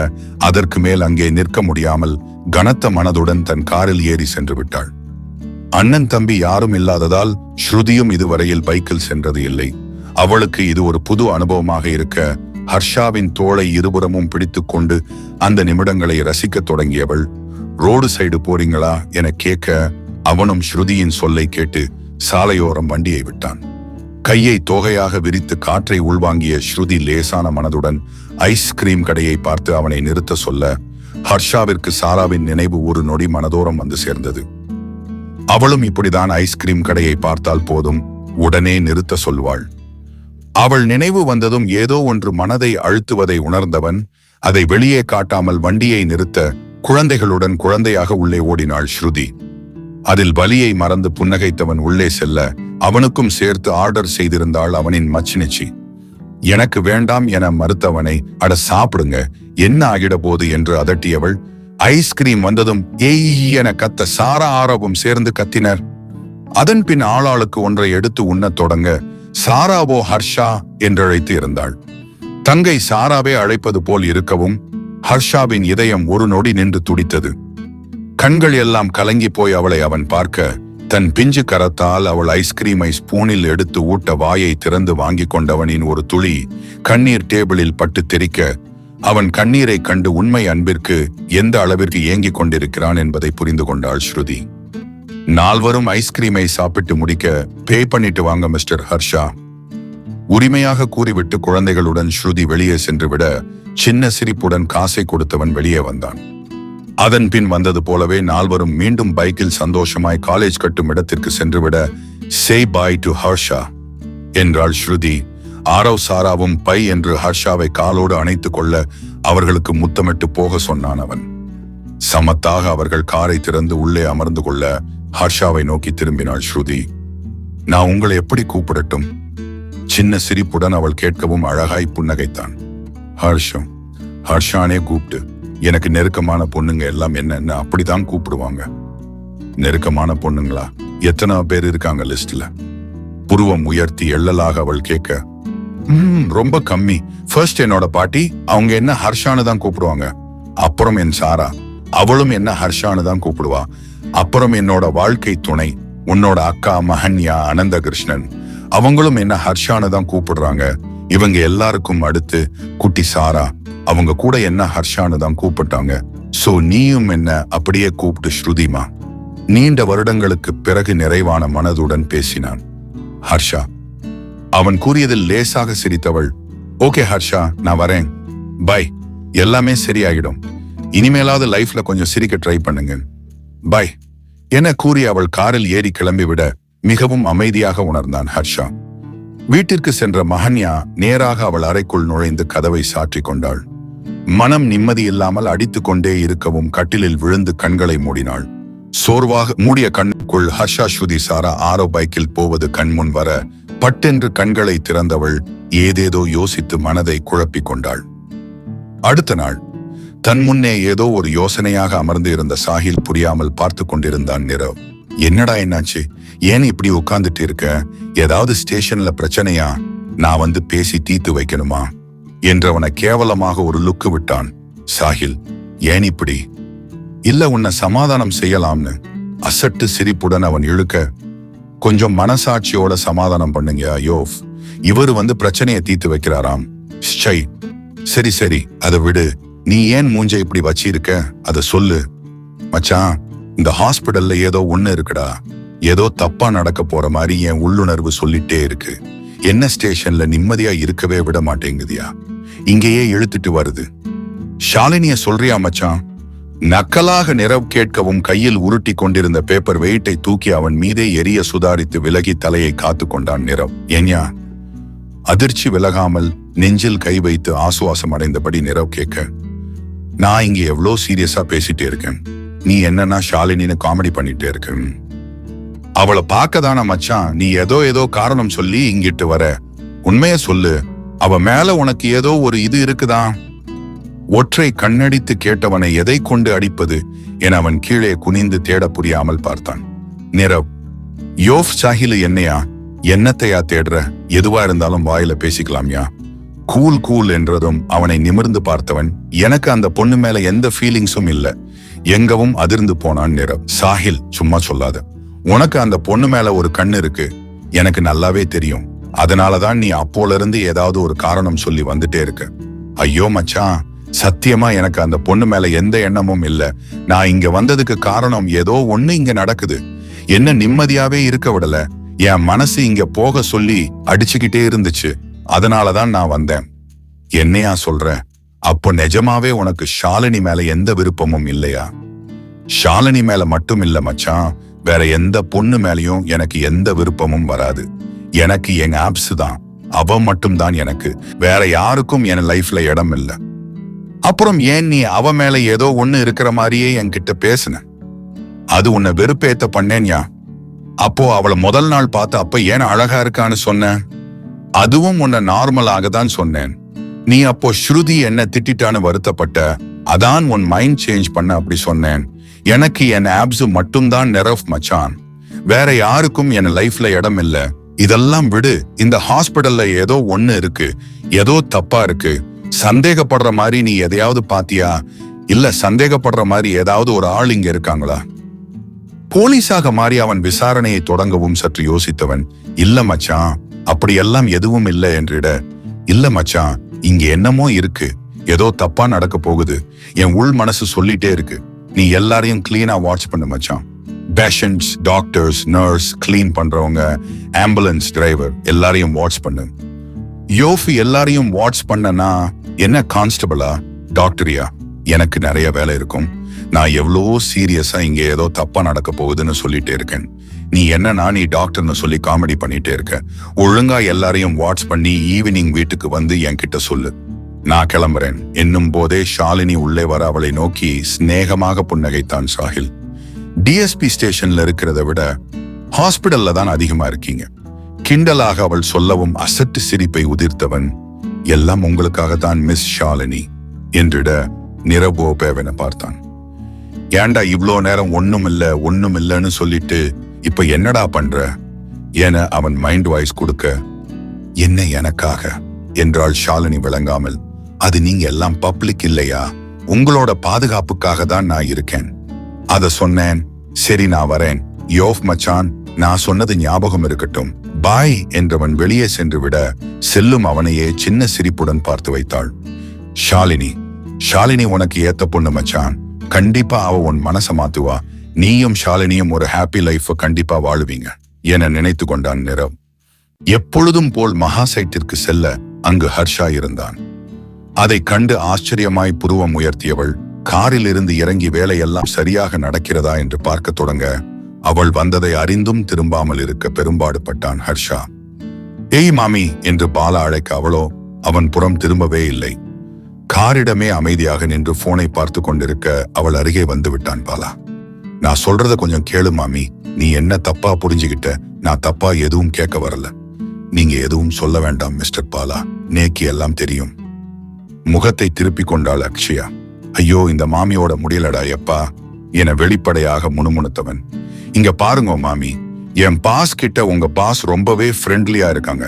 அதற்கு மேல் அங்கே நிற்க முடியாமல் கனத்த மனதுடன் தன் காரில் ஏறி சென்று விட்டாள். அண்ணன் தம்பி யாரும் இல்லாததால் ஸ்ருதியும் இதுவரையில் பைக்கில் சென்றது இல்லை. அவளுக்கு இது ஒரு புது அனுபவமாக இருக்க ஹர்ஷாவின் தோளை இருபுறமும் பிடித்து கொண்டு அந்த நிமிடங்களை ரசிக்க தொடங்கியவள். ரோடு சைடு போறீங்களா என கேட்க அவனும் ஸ்ருதியின் சொல்லை கேட்டு சாலையோரம் வண்டியை விட்டான். கையை தோகையாக விரித்து காற்றை உள்வாங்கிய ஸ்ருதி லேசான மனதுடன் ஐஸ்கிரீம் கடையை பார்த்து அவனை நிறுத்த சொல்ல ஹர்ஷாவிற்கு சாராவின் நினைவு ஒரு நொடி மனதோரம் வந்து சேர்ந்தது. அவளும் இப்படிதான் ஐஸ்கிரீம் கடையை பார்த்தால் போதும், உடனே நிறுத்த சொல்வாள். அவள் நினைவு வந்ததும் ஏதோ ஒன்று மனதை அழுத்துவதை உணர்ந்தவன் அதை வெளியே காட்டாமல் வண்டியை நிறுத்த குழந்தைகளுடன் குழந்தையாக உள்ளே ஓடினாள் ஸ்ருதி. அதில் வலியை மறந்து புன்னகைத்தவன் உள்ளே செல்ல அவனுக்கும் சேர்த்து ஆர்டர் செய்திருந்தாள் அவனின் மச்சினிச்சி. எனக்கு வேண்டாம் என மறுத்தவனை, அட சாப்பிடுங்க, என்ன ஆகிட போது என்று அதட்டியவள். ஐஸ்கிரீம் வந்ததும் ஏய் என கத்த சாரா ஆரவும் சேர்ந்து கத்தினர். அதன் பின் ஆளாளுக்கு ஒன்றை எடுத்து உண்ணத் தொடங்க சாராவோ ஹர்ஷா என்றழைத்து இருந்தாள். தங்கை சாராவே அழைப்பது போல் இருக்கவும் ஹர்ஷாவின் இதயம் ஒரு நொடி நின்று துடித்தது. கண்கள் எல்லாம் கலங்கி போய் அவளை அவன் பார்க்க தன் பிஞ்சு கரத்தால் அவள் ஐஸ்கிரீமை ஸ்பூனில் எடுத்து ஊட்ட வாயை திறந்து வாங்கி கொண்டவனின் ஒரு துளி கண்ணீர் டேபிளில் பட்டு தெரிக்க அவன் கண்ணீரை கண்டு உண்மை அன்பிற்கு எந்த அளவிற்கு ஏங்கிக் கொண்டிருக்கிறான் என்பதை புரிந்து கொண்டாள் ஸ்ருதி. நால்வரும் ஐஸ்கிரீமை சாப்பிட்டு முடிக்க பே பண்ணிட்டு வாங்க மிஸ்டர் ஹர்ஷா உரிமையாக கூறிவிட்டு குழந்தைகளுடன் ஸ்ருதி வெளியே சென்று விட சின்ன சிரிப்புடன் காசை கொடுத்தவன் வெளியே வந்தான். அதன் பின் வந்தது போலவே நால்வரும் மீண்டும் பைக்கில் சந்தோஷமாய் காலேஜ் கட்டும் இடத்திற்கு சென்றுவிட சே பாய் டு ஹர்ஷா என்றாள் ஸ்ருதி. ஆரவ் சாராவும் பை என்று ஹர்ஷாவை காலோடு அணைத்துக் கொள்ள அவர்களுக்கு முத்தமிட்டு போக சொன்னான் அவன். சமத்தாக அவர்கள் காரை திறந்து உள்ளே அமர்ந்து கொள்ள ஹர்ஷாவை நோக்கி திரும்பினாள் ஸ்ருதி. நான் உங்களை எப்படி கூப்பிடட்டும்? சின்ன சிரிப்புடன் அவள் கேட்கவும் அழகாய் புன்னகைத்தான். ஹர்ஷம், ஹர்ஷானே கூப்பிட்டு. எனக்கு நெருக்கமான பொண்ணுங்க எல்லாம் என்னன்னு அப்படித்தான் கூப்பிடுவாங்க. நெருக்கமான பொண்ணுங்களா? எத்தனை பேர் இருக்காங்க லிஸ்ட்ல? புருவம் உயர்த்தி எள்ளலாக அவள் கேட்க, ரொம்ப கம்மி. ஃபர்ஸ்ட் என்னோட பாட்டி, அவங்க என்ன ஹர்ஷானு தான் கூப்பிடுவாங்க. அப்புறம் என் சாரா, அவளும் என்ன ஹர்ஷானு தான் கூப்பிடுவா. அப்புறம் என்னோட வாழ்க்கை துணை, உன்னோட அக்கா மஹன்யா அனந்த கிருஷ்ணன், அவங்களும் என்ன ஹர்ஷானு தான் கூப்பிடுறாங்க. இவங்க எல்லாருக்கும் அடுத்து குட்டி சாரா, அவங்க கூட என்ன ஹர்ஷானு தான் கூப்பிட்டாங்க. சோ நீயும் என்ன அப்படியே கூப்பிட்டு ஸ்ருதிமா. நீண்ட வருடங்களுக்கு பிறகு நிறைவான மனதுடன் பேசினான். ஹர்ஷா. அவன் கூறியதில் லேசாக சிரித்தவள், ஓகே ஹர்ஷா, நான் வரேன், பை, எல்லாமே சரியாயிடும், இனிமேலாவது லைஃப்ல கொஞ்சம் சிரிக்க ட்ரை பண்ணுங்க, பை என கூறி அவள் காரில் ஏறி கிளம்பிவிட மிகவும் அமைதியாக உணர்ந்தான் ஹர்ஷா. வீட்டிற்கு சென்ற மஹன்யா நேராக அவள் அறைக்குள் நுழைந்து கதவை சாற்றிக் கொண்டாள். மனம் நிம்மதி இல்லாமல் அடித்துக் கொண்டே இருக்கவும் கட்டிலில் விழுந்து கண்களை மூடினாள். சோர்வாக மூடிய கண்ணுக்குள் ஹர்ஷா ஸ்ருதி சாரா ஆரோ பைக்கில் போவது கண்முன் வர பட்டென்று கண்களை திறந்தவள் ஏதேதோ யோசித்து மனதை குழப்பிக் கொண்டாள். அடுத்த நாள் தன் முன்னே ஏதோ ஒரு யோசனையாக அமர்ந்து இருந்த சாஹில் புரியாமல் பார்த்து கொண்டிருந்தான் நிரவ். என்னடா என்னாச்சு, ஏன் இப்படி உட்கார்ந்துட்டு இருக்க, ஏதாவது ஸ்டேஷன்ல பிரச்சனையா, நான் வந்து பேசி தீர்த்து வைக்கணுமா என்றவனை கேவலமாக ஒரு லுக்கு விட்டான். சாஹில், ஏன் இப்படி? இல்ல உன்னை சமாதானம் செய்யலாம்னு அசட்டு சிரிப்புடன் அவன் இழுக்க, கொஞ்சம் மனசாட்சியோட சமாதானம் பண்ணுங்க யோவ், இவரு வந்து பிரச்சனையை தீர்த்து வைக்கிறாராம். சரி சரி அதை விடு, நீ ஏன் மூஞ்ச இப்படி வச்சிருக்க, அதை சொல்லு. மச்சான், இந்த ஹாஸ்பிடல்ல ஏதோ ஒண்ணு இருக்குடா, ஏதோ தப்பா நடக்க போற மாதிரி என் உள்ளுணர்வு சொல்லிட்டே இருக்கு. என்ன ஸ்டேஷன்ல நிம்மதியா இருக்கவே விட மாட்டேங்குதியா, இங்கேயே இழுத்துட்டு வருது. ஷாலினிய சொல்றியா மச்சான்? நக்கலாக நிரவ் கேட்கவும் கையில் உருட்டி கொண்டிருந்த பேப்பர் வெயிட்டை தூக்கி அவன் மீதே எரிய சுதாரித்து விலகி தலையை காத்து கொண்டான் நிரவ். ஏன்யா? அதிர்ச்சி விலகாமல் நெஞ்சில் கை வைத்து ஆசுவாசம் அடைந்தபடி நிரவ் கேட்க, நான் இங்க எவ்வளோ சீரியஸா பேசிட்டே இருக்கேன், நீ என்னன்னா ஷாலினின்னு காமெடி பண்ணிட்டே இருக்க. அவளை பார்க்கதான மச்சான் நீ ஏதோ காரணம் சொல்லி இங்கிட்டு வர, உண்மைய சொல்லு, அவ மேல உனக்கு ஏதோ ஒரு இது இருக்குதா? ஒற்றை கண்ணடித்து கேட்டவனை எதை கொண்டு அடிப்பது என அவன் கீழே குனிந்து தேட புரியாமல் பார்த்தான். நிரவ், யோவ் சாஹிலு என்னையா, என்னத்தையா தேடுற, எதுவா இருந்தாலும் வாயில பேசிக்கலாம்யா. கூல் என்றதும் அவனை நிமிர்ந்து பார்த்தவன், எனக்கு அந்த பொண்ணு மேல எந்த ஃபீலிங்ஸும் இல்ல எங்கவும் அதிர்ந்து போனான் நிரவ். சாஹில், சும்மா சொல்லாத, உனக்கு அந்த பொண்ணு மேல ஒரு கண்ணு இருக்கு, எனக்கு நல்லாவே தெரியும், அதனாலதான் நீ அப்போல இருந்து ஏதாவது ஒரு காரணம் சொல்லி வந்துட்டே இருக்க. ஐயோ மச்சான், சத்தியமா எனக்கு அந்த பொண்ணு மேல எந்த எண்ணமும் இல்ல, நான் இங்க வந்ததுக்கு காரணம் ஏதோ ஒண்ணு இங்க நடக்குது, என்ன நிம்மதியாவே இருக்க விடல, என் மனசு இங்க போக சொல்லி அடிச்சுக்கிட்டே இருந்துச்சு, அதனாலதான் நான் வந்தேன். என்னையா சொல்ற? அப்போ நிஜமாவே உனக்கு ஷாலினி மேல எந்த விருப்பமும் இல்லையா? ஷாலினி மேல மட்டும் இல்ல மச்சான், வேற எந்த பொண்ணு மேலயும் எனக்கு எந்த விருப்பமும் வராது. எனக்கு என் ஆப்ஸ் தான், அவ மட்டும் தான் எனக்கு, வேற யாருக்கும் என் லைஃப்ல இடம் இல்ல. அப்புறம் ஏன் நீ அவ மேல ஏதோ ஒண்ணு இருக்கிற மாதிரியே என்கிட்ட பேசுன? அது உன்னை வெறுப்பேத்த பண்ணேன்யா. அப்போ அவளை முதல் நாள் பார்த்து அப்ப ஏன் அழகா இருக்கான்னு சொன்ன? அதுவும் உன்னை நார்மலாக தான் சொன்னேன். நீ அப்போ ஸ்ருதி என்ன திட்டான்னு வருத்தப்பட்ட, அதான் உன் மைண்ட் சேஞ்ச் பண்ண அப்படி சொன்னேன். எனக்கு என் ஆப்ஸ் மட்டும்தான் நிரவ் மச்சான், வேற யாருக்கும் என் லைஃப்ல இடம் இல்ல. இதெல்லாம் விடு, இந்த ஹாஸ்பிடல்ல ஏதோ ஒண்ணு இருக்கு, ஏதோ தப்பா இருக்கு. சந்தேகப்படுற மாதிரி நீ எதையாவது பாத்தியா? இல்ல சந்தேகப்படுற மாதிரி ஏதாவது ஒரு ஆள் இங்க இருக்காங்களா? போலீஸாக மாறி அவன் விசாரணையை தொடங்கவும் சற்று யோசித்தவன், இல்ல மச்சான், அப்படியெல்லாம் எதுவும் இல்லை என்றிட, இல்ல மச்சான், இங்க என்னமோ இருக்கு, ஏதோ தப்பா நடக்க போகுது, என் உள் மனசு சொல்லிட்டே இருக்கு. நீ எல்லாரையும் கிளீனா வாட்ச் பண்ணு மச்சான். பேஷண்ட்ஸ், டாக்டர்ஸ், நர்ஸ், கிளீன் பண்றவங்க, ஆம்புலன்ஸ் டிரைவர் எல்லாரையும் வாட்ச் பண்ணு. யோஃபி, எல்லாரையும் வாட்ச் பண்ணனா என்ன கான்ஸ்டபிளா, டாக்டரியா? எனக்கு நிறைய வேலை இருக்கும், நான் எவ்வளோ சீரியஸா இங்க ஏதோ தப்பா நடக்க போகுதுன்னு சொல்லிட்டே இருக்கேன். நீ என்னன்னா நீ டாக்டர்னு சொல்லி காமெடி பண்ணிட்டே இருக்க. ஒழுங்கா எல்லாரையும் வாட்ச் பண்ணி ஈவினிங் வீட்டுக்கு வந்து என்கிட்ட சொல்லு. நான் கிளம்புறேன் என்னும் போதே ஷாலினி உள்ளே வர அவளை நோக்கி சிநேகமாக புன்னகைத்தான் சாஹில். டிஎஸ்பி ஸ்டேஷன்ல இருக்கிறத விட ஹாஸ்பிடல்ல தான் அதிகமா இருக்கீங்க கிண்டலாக அவள் சொல்லவும் அசட்டு சிரிப்பை உதிர்த்தவன், எல்லாம் உங்களுக்காகத்தான் மிஸ் ஷாலினி என்றிட நிரபோபேவன பார்த்தான். ஏண்டா இவ்வளோ நேரம் ஒண்ணும் இல்லைன்னு சொல்லிட்டு இப்ப என்னடா பண்ற என அவன் மைண்ட் வாய்ஸ் கொடுக்க, என்ன எனக்காக என்றாள் ஷாலினி விளங்காமல். அது நீங்க எல்லாம் பப்ளிக் இல்லையா, உங்களோட பாதுகாப்புக்காக தான் நான் இருக்கேன், அத சொன்னேன். சரி நான் வரேன் யோவ் மச்சான், நான் சொன்னது ஞாபகம் இருக்கட்டும், பாய் என்றவன் வெளியே சென்று விட செல்லும் அவனையே சின்ன சிரிப்புடன் பார்த்து வைத்தாள். ஷாலினி உனக்கு ஏத்த பொண்ணு மச்சான், கண்டிப்பா அவ உன் மனசை மாத்துவா. நீயும் ஷாலினியும் ஒரு ஹாப்பி லைஃப் கண்டிப்பா வாழுவீங்க என நினைத்து கொண்டான் நிரவ். எப்பொழுதும் போல் மகா சைட்டிற்கு செல்ல அங்கு ஹர்ஷா இருந்தான். அதை கண்டு ஆச்சரியமாய் புருவம் உயர்த்தியவள் காரில் இருந்து இறங்கி வேலையெல்லாம் சரியாக நடக்கிறதா என்று பார்க்க தொடங்க, அவள் வந்ததை அறிந்தும் திரும்பாமல் இருக்க பெரும்பாடுபட்டான் ஹர்ஷா. ஏய் மாமி என்று பாலா அழைக்க அவளோ அவன் புறம் திரும்பவே இல்லை. காரிடமே அமைதியாக நின்று போனை பார்த்து கொண்டிருக்க அவள் அருகே வந்து விட்டான் பாலா. நான் சொல்றத கொஞ்சம் கேளு மாமி. நீ என்ன தப்பா புரிஞ்சுகிட்ட? நான் தப்பா எதுவும் கேட்க வரல. நீங்க எதுவும் சொல்ல வேண்டாம் மிஸ்டர் பாலா. நேக்கி எல்லாம் தெரியும். முகத்தை திருப்பி கொண்டாள் அக்ஷயா. ஐயோ, இந்த மாமியோட முடியலடா எப்பா என வெளிப்படையாக முணுமுணுத்தவன். இங்க பாருங்க மாமி, என் பாஸ் கிட்ட உங்க பாஸ் ரொம்பவே ஃப்ரெண்ட்லியா இருக்காங்க.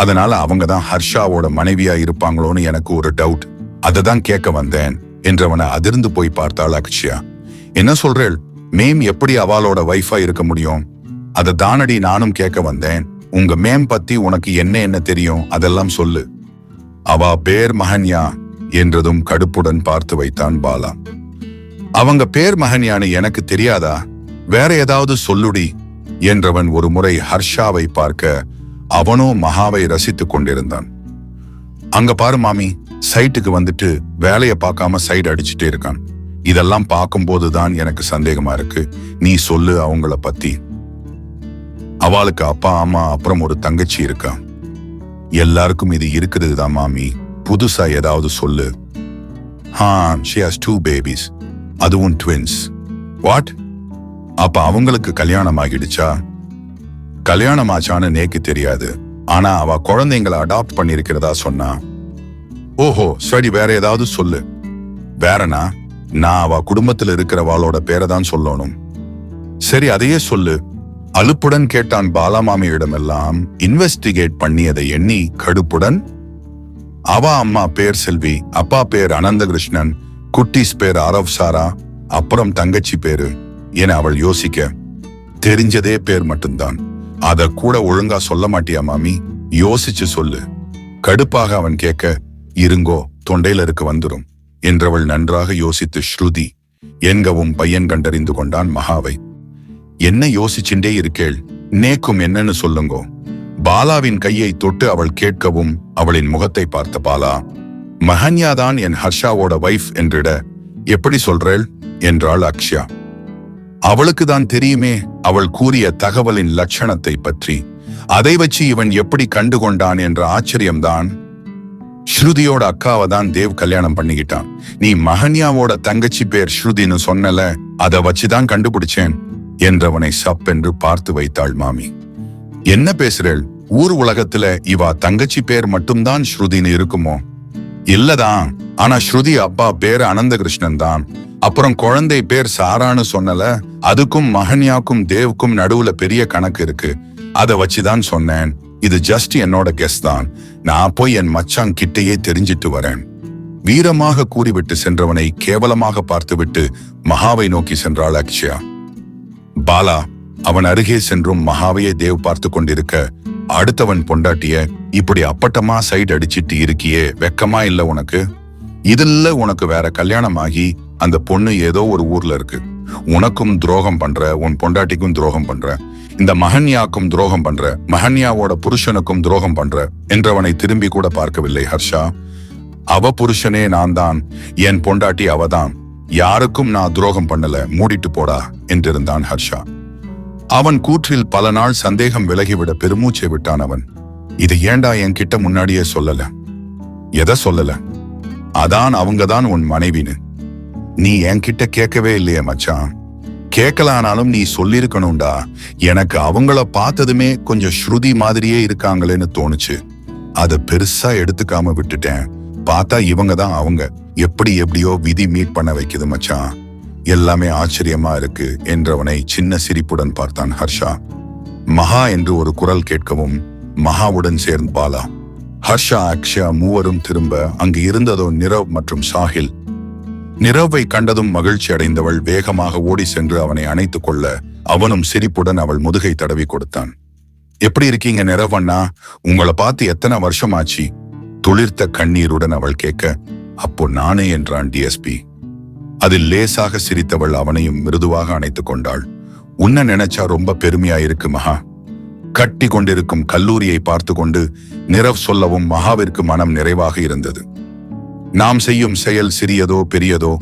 அதனால அவங்க தான் ஹர்ஷாவோட மனைவியா இருப்பாங்களோன்னு எனக்கு ஒரு டவுட். அதை தான் கேட்க வந்தேன் என்றவனை அதிர்ந்து போய் பார்த்தாள் அக்ஷயா. என்ன சொல்றேள்? மேம் எப்படி அவளோட வைஃபா இருக்க முடியும்? அதை தானடி நானும் கேட்க வந்தேன். உங்க மேம் பத்தி உனக்கு என்ன தெரியும்? அதெல்லாம் சொல்லு. அவா பேர் மஹன்யா என்றதும் கடுப்புடன் பார்த்து வைத்தான் பாலா. அவங்க பேர் மஹன்யான்னு எனக்கு தெரியாதா? வேற ஏதாவது சொல்லுடி என்றவன் ஒரு முறை ஹர்ஷாவை பார்க்க அவனோ மகாவை ரசித்துக் கொண்டிருந்தான். அங்க பாரு மாமி, சைட்டுக்கு வந்துட்டு வேலையை பார்க்காம சைடு அடிச்சுட்டே இருக்கான். இதெல்லாம் பார்க்கும்போதுதான் எனக்கு சந்தேகமா இருக்கு. நீ சொல்லு அவங்கள பத்தி. அவளுக்கு அப்பா அம்மா அப்புறம் ஒரு தங்கச்சி இருக்கா. எல்லாருக்கும் இது இருக்கிறது தான் மாமி. புதுசா ஏதாவது சொல்லு. she has 2 babies. அதுவும் ட்வின்ஸ். வாட்? அப்ப அவங்களுக்கு கல்யாணம் ஆகிடுச்சா? கல்யாணம் ஆச்சான்னு நேக்கு தெரியாது. ஆனா அவ குழந்தைங்களை அடாப்ட் பண்ணிருக்கிறதா சொன்னா. ஓஹோ, சரி, வேற ஏதாவது சொல்லு. வேறனா? நான் அவ குடும்பத்துல இருக்கிறவாளோட பேரை தான் சொல்லணும். சரி, அதையே சொல்லு. அலுப்புடன் கேட்டான் பாலாமாமியிடமெல்லாம் இன்வெஸ்டிகேட் பண்ணியதை எண்ணி கடுப்புடன். அவ அம்மா பேர் செல்வி, அப்பா பேர் அனந்தகிருஷ்ணன், குட்டீஸ் பேர் அரவ் சாரா, அப்புறம் தங்கச்சி பேரு என அவள் யோசிக்க, தெரிஞ்சதே பேர் மட்டும்தான். அத கூட ஒழுங்கா சொல்ல மாட்டியா மாமி? யோசிச்சு சொல்லு. கடுப்பாக அவன் கேட்க, இருங்கோ, தொண்டையில இருக்க வந்துரும் என்றவள் நன்றாக யோசித்து ஸ்ருதி என்கவும் பையன் கண்டறிந்து கொண்டான் மகாவை. என்ன யோசிச்சுட்டே இருக்கேள்? நேக்கும் என்னன்னு சொல்லுங்கோ. பாலாவின் கையை தொட்டு அவள் கேட்கவும் அவளின் முகத்தை பார்த்த பாலா, மஹன்யாதான் என் ஹர்ஷாவோட வைஃப் என்றிட, எப்படி சொல்றேள் என்றாள் அக்ஷயா. அவளுக்கு தான் தெரியுமே அவள் கூறிய தகவலின் லட்சணத்தை பற்றி. அதை வச்சு இவன் எப்படி கண்டுகொண்டான் என்ற ஆச்சரியம்தான். ஸ்ருதியோட அக்காவை தான் தேவ் கல்யாணம் பண்ணிக்கிட்டான். நீ மஹன்யாவோட தங்கச்சி பேர் ஸ்ருதின்னு சொன்னல, அதை வச்சுதான் கண்டுபிடிச்சேன் என்றவனை சப்பென்று பார்த்து வைத்தாள் மாமி. என்ன பேசுறேள்? ஊர் உலகத்துல இவா தங்கச்சி பேர் மட்டும்தான் ஸ்ருதின்னு இருக்குமோ? இல்லதான். ஆனா ஸ்ருதி அப்பா பேர் அனந்தகிருஷ்ணன் தான். அப்புறம் குழந்தை பேர் சாரான்னு சொன்னல, அதுக்கும் மஹன்யாக்கும் தேவ்க்கும் நடுவுல பெரிய கணக்கு இருக்கு. அதை வச்சுதான் சொன்னேன். இது ஜஸ்ட் என்னோட கெஸ் தான். நான் போய் என் மச்சான் கிட்டையே தெரிஞ்சிட்டு வரேன். வீரமாக கூறிவிட்டு சென்றவனை கேவலமாக பார்த்துவிட்டு மகாவை நோக்கி சென்றாள் அக்ஷயா. பாலா அவன் அருகே சென்றும் மகாவையை தேவ் பார்த்து கொண்டிருக்க, அடுத்தவன் பொண்டாட்டிய இப்படி அப்பட்டமா சைடு அடிச்சிட்டு இருக்கியே, வெக்கமா இல்ல உனக்கு? இதுல உனக்கு வேற கல்யாணம் ஆகி அந்த பொண்ணு ஏதோ ஒரு ஊர்ல இருக்கு. உனக்கும் துரோகம் பண்ற, உன் பொண்டாட்டிக்கும் துரோகம் பண்ற, இந்த மஹன்யாக்கும் துரோகம் பண்ற, மஹன்யாவோட புருஷனுக்கும் துரோகம் பண்ற என்றவனை திரும்பி கூட பார்க்கவில்லை ஹர்ஷா. அவ புருஷனே நான் தான், என் பொண்டாட்டி அவதான். யாருக்கும் நான் துரோகம் பண்ணல, மூடிட்டு போடா என்றிருந்தான் ஹர்ஷா. அவன் கூற்றில் பல நாள் சந்தேகம் விலகிவிட பெருமூச்சை விட்டான் அவன். இது ஏண்டா என்கிட்ட முன்னாடியே சொல்லல? எதை சொல்லல? அதான் அவங்கதான் உன் மனைவின்னு நீ என்கிட்ட கேட்கவே இல்லையே மச்சான். கேட்கலானாலும் நீ சொல்லிருக்கணும்டா. எனக்கு அவங்கள பார்த்ததுமே கொஞ்சம் ஸ்ருதி மாதிரியே இருக்காங்களேன்னு தோணுச்சு. அதை பெருசா எடுத்துக்காம விட்டுட்டேன். பார்த்தா இவங்க தான் அவங்க. எப்படியோ விதி மீட் பண்ண வைக்குது மச்சான். எல்லாமே ஆச்சரியமா இருக்கு என்றவனை சின்ன சிரிப்புடன் பார்த்தான் ஹர்ஷா. மகா என்று ஒரு குரல் கேட்கவும் மகாவுடன் சேர்ந்து பாலா, ஹர்ஷா, அக்ஷயா மூவரும் திரும்ப அங்கு இருந்ததோ நிரவ் மற்றும் சாஹில். நிரவை கண்டதும் மகிழ்ச்சி அடைந்தவள் வேகமாக ஓடி சென்று அவனை அணைத்துக் கொள்ள அவனும் சிரிப்புடன் அவள் முதுகை தடவி கொடுத்தான். எப்படி இருக்கீங்க நிரவ் அண்ணா? உங்களை பார்த்து எத்தனை வருஷமாச்சு? துளிர்த்த கண்ணீருடன் அவள் கேட்க, அப்போ நானே என்றான் டிஎஸ்பி. அதில் லேசாக சிரித்தவள் அவனையும் மிருதுவாக அணைத்துக் கொண்டாள். உன்ன நினைச்சா ரொம்ப பெருமையா இருக்கு மகா. கட்டி கொண்டிருக்கும் கல்லூரியை பார்த்து கொண்டு நிரவ் சொல்லவும் மகாவிற்கு மனம் நிறைவாக இருந்தது. நாம் செய்யும் செயல் சிறியதோ பெரியதோ,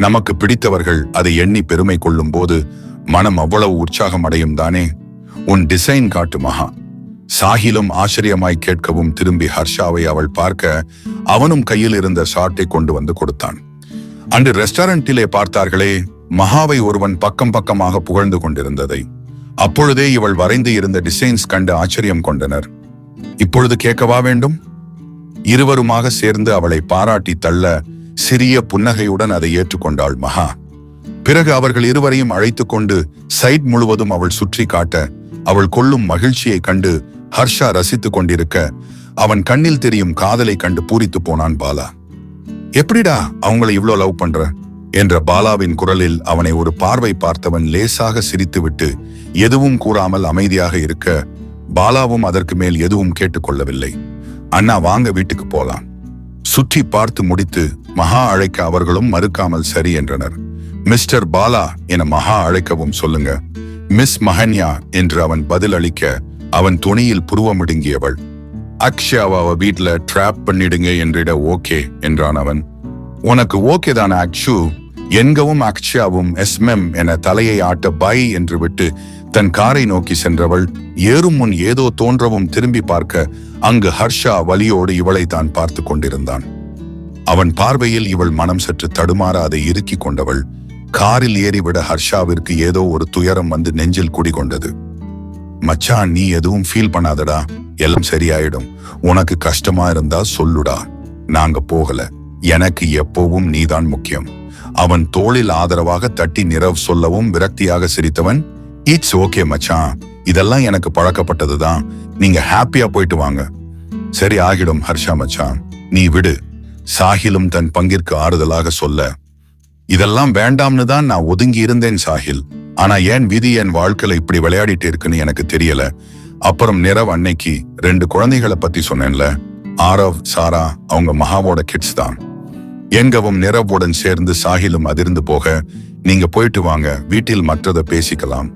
நமக்கு பிடித்தவர்கள் அதை எண்ணி பெருமை கொள்ளும் போது மனம் அவ்வளவு உற்சாகம் அடையும் தானே. உன் டிசைன் காட்டு மகா. சாஹிலும் ஆச்சரியமாய் கேட்கவும் திரும்பி ஹர்ஷாவை அவள் பார்க்க அவனும் கையில் இருந்த ஷார்ட்டை கொண்டு வந்து கொடுத்தான். அன்று ரெஸ்டாரண்டிலே பார்த்தார்களே, மகாவை ஒருவன் பக்கம் பக்கமாக புகழ்ந்து கொண்டிருந்ததை. அப்பொழுதே இவள் வரைந்து இருந்த டிசைன்ஸ் கண்டு ஆச்சரியம் கொண்டனர். இப்பொழுது கேட்கவா வேண்டும்? இருவருமாக சேர்ந்து அவளை பாராட்டி தள்ள சிறிய புன்னகையுடன் அதை ஏற்றுக்கொண்டாள் மகா. பிறகு அவர்கள் இருவரையும் அழைத்து கொண்டு சைட் முழுவதும் அவள் சுற்றி காட்ட அவள் கொள்ளும் மகிழ்ச்சியை கண்டு ஹர்ஷா ரசித்துக் கொண்டிருக்க அவன் கண்ணில் தெரியும் காதலை கண்டு பூரித்து போனான் பாலா. எப்படிடா அவங்களை இவ்ளோ லவ் பண்ற என்ற பாலாவின் குரலில் அவனை ஒரு பார்வை பார்த்தவன் லேசாக சிரித்துவிட்டு எதுவும் கூறாமல் அமைதியாக இருக்க பாலாவும் அதற்கு மேல் எதுவும் கேட்டுக்கொள்ளவில்லை. அண்ணா வாங்க வீட்டுக்கு போலாம். சுற்றி பார்த்து முடித்து மகா அழைக்க அவர்களும் மறுக்காமல் சரி என்றனர். மிஸ்டர் பாலா என மகா அழைக்கவும் சொல்லுங்க மிஸ் மஹன்யா என்று அவன் பதில் அளிக்க அவன் துணியில் புருவமிடுங்கியவள். அக்ஷயாவை வீட்டுல ட்ராப் பண்ணிடுங்க என்றிட ஓகே என்றான் அவன். உனக்கு ஓகே தானே அக்ஷு என்கவும் அக்ஷயாவும் எஸ்மெம் என தலையை ஆட்ட பை என்று விட்டு தன் காரை நோக்கி சென்றவள் ஏறும் முன் ஏதோ தோன்றவும் திரும்பி பார்க்க அங்கு ஹர்ஷா வலியோடு இவளை தான் பார்த்து கொண்டிருந்தான். அவன் பார்வையில் இவள் மனம் சற்று தடுமாற அதை இறுக்கி கொண்டவள். காரில் ஏறிவிட ஹர்ஷாவிற்கு ஏதோ ஒரு துயரம் வந்து நெஞ்சில் குடிகொண்டது. மச்சான் நீ எதுவும் ஃபீல் பண்ணாதடா, எல்லாம் சரியாயிடும். உனக்கு கஷ்டமா இருந்தா சொல்லுடா, நாங்க போகல. எனக்கு எப்பவும் நீதான் முக்கியம். அவன் தோளில் ஆதரவாக தட்டி நிரவ் சொல்லவும் விரக்தியாக சிரித்தவன் இட்ஸ் ஓகே மச்சான், இதெல்லாம் எனக்கு பழக்கப்பட்டதுதான். நீங்க ஹாப்பியா போயிட்டு வாங்க. சரி ஆகிடும் ஹர்ஷா மச்சான், நீ விடு. சாஹிலும் தன் பங்கிற்கு ஆறுதலாக சொல்ல இதெல்லாம் வேண்டாம்னு தான் நான் ஒதுங்கி இருந்தேன் சாஹில். ஆனா ஏன் விதி என் வாழ்க்கையில இப்படி விளையாடிட்டு இருக்குன்னு எனக்கு தெரியல. அப்புறம் நிரவ் அன்னைக்கு 2 குழந்தைகளை பத்தி சொன்னேன்ல, ஆரவ் சாரா அவங்க மகாவோட கிட்ஸ் தான். எங்கவும் நிரவுடன் சேர்ந்து சாஹிலும் அதிர்ந்து போக நீங்க போயிட்டு வாங்க, வீட்டில் மற்றதை பேசிக்கலாம்.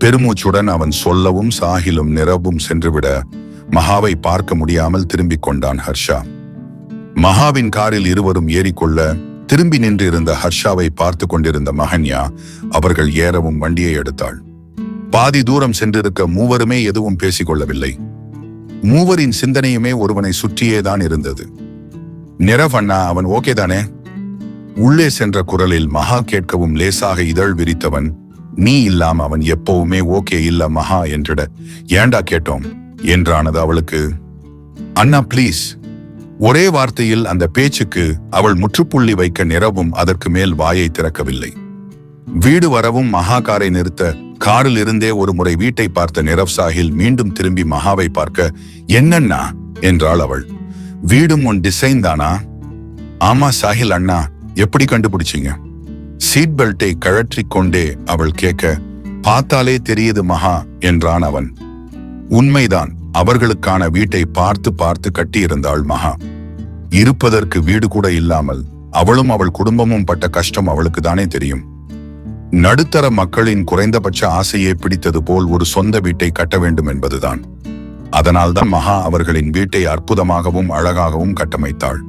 பெருமூச்சுடன் அவன் சொல்லவும் சாஹிலும் நிரவும் சென்றுவிட மகாவை பார்க்க முடியாமல் திரும்பிக் கொண்டான் ஹர்ஷா. மகாவின் காரில் இருவரும் ஏறிக்கொள்ள திரும்பி நின்று இருந்த ஹர்ஷாவை பார்த்து கொண்டிருந்த மஹன்யா அவர்கள் ஏறவும் வண்டியை எடுத்தாள். பாதி தூரம் சென்றிருக்க மூவருமே எதுவும் பேசிக்கொள்ளவில்லை. மூவரின் சிந்தனையுமே ஒருவனை சுற்றியேதான் இருந்தது. நிரவ் அண்ணா அவன் ஓகே தானே? உள்ளே சென்ற குரலில் மகா கேட்கவும் லேசாக இதழ் விரித்தவன் நீ இல்லாம அவன் எப்பவுமே ஓகே இல்ல மகா என்றிட ஏண்டா கேட்டோம் என்றானது அவளுக்கு. அண்ணா பிளீஸ். ஒரே வார்த்தையில் அந்த பேச்சுக்கு அவள் முற்றுப்புள்ளி வைக்க நிரவும் அதற்கு மேல் வாயை திறக்கவில்லை. வீடு வரவும் மகா காரை நிறுத்த காரில் இருந்தே ஒரு முறை வீட்டை பார்த்த நிரவ் சாஹில் மீண்டும் திரும்பி மகாவை பார்க்க என்னன்னா என்றாள் அவள். வீடும் உன் டிசைன் தானா? ஆமா சாஹில் அண்ணா, எப்படி கண்டுபிடிச்சீங்க? சீட் பெல்ட்டை கழற்றி கொண்டே அவள் கேட்க பார்த்தாலே தெரியுது மகா என்றான் அவன். உண்மைதான், அவர்களுக்கான வீட்டை பார்த்து பார்த்து கட்டியிருந்தாள் மகா. இருப்பதற்கு வீடு கூட இல்லாமல் அவளும் அவள் குடும்பமும் பட்ட கஷ்டம் அவளுக்கு தானே தெரியும். நடுத்தர மக்களின் குறைந்தபட்ச ஆசையை பிடித்தது போல் ஒரு சொந்த வீட்டை கட்ட வேண்டும் என்பதுதான். அதனால்தான் மகா அவர்களின் வீட்டை அற்புதமாகவும் அழகாகவும் கட்டமைத்தாள்.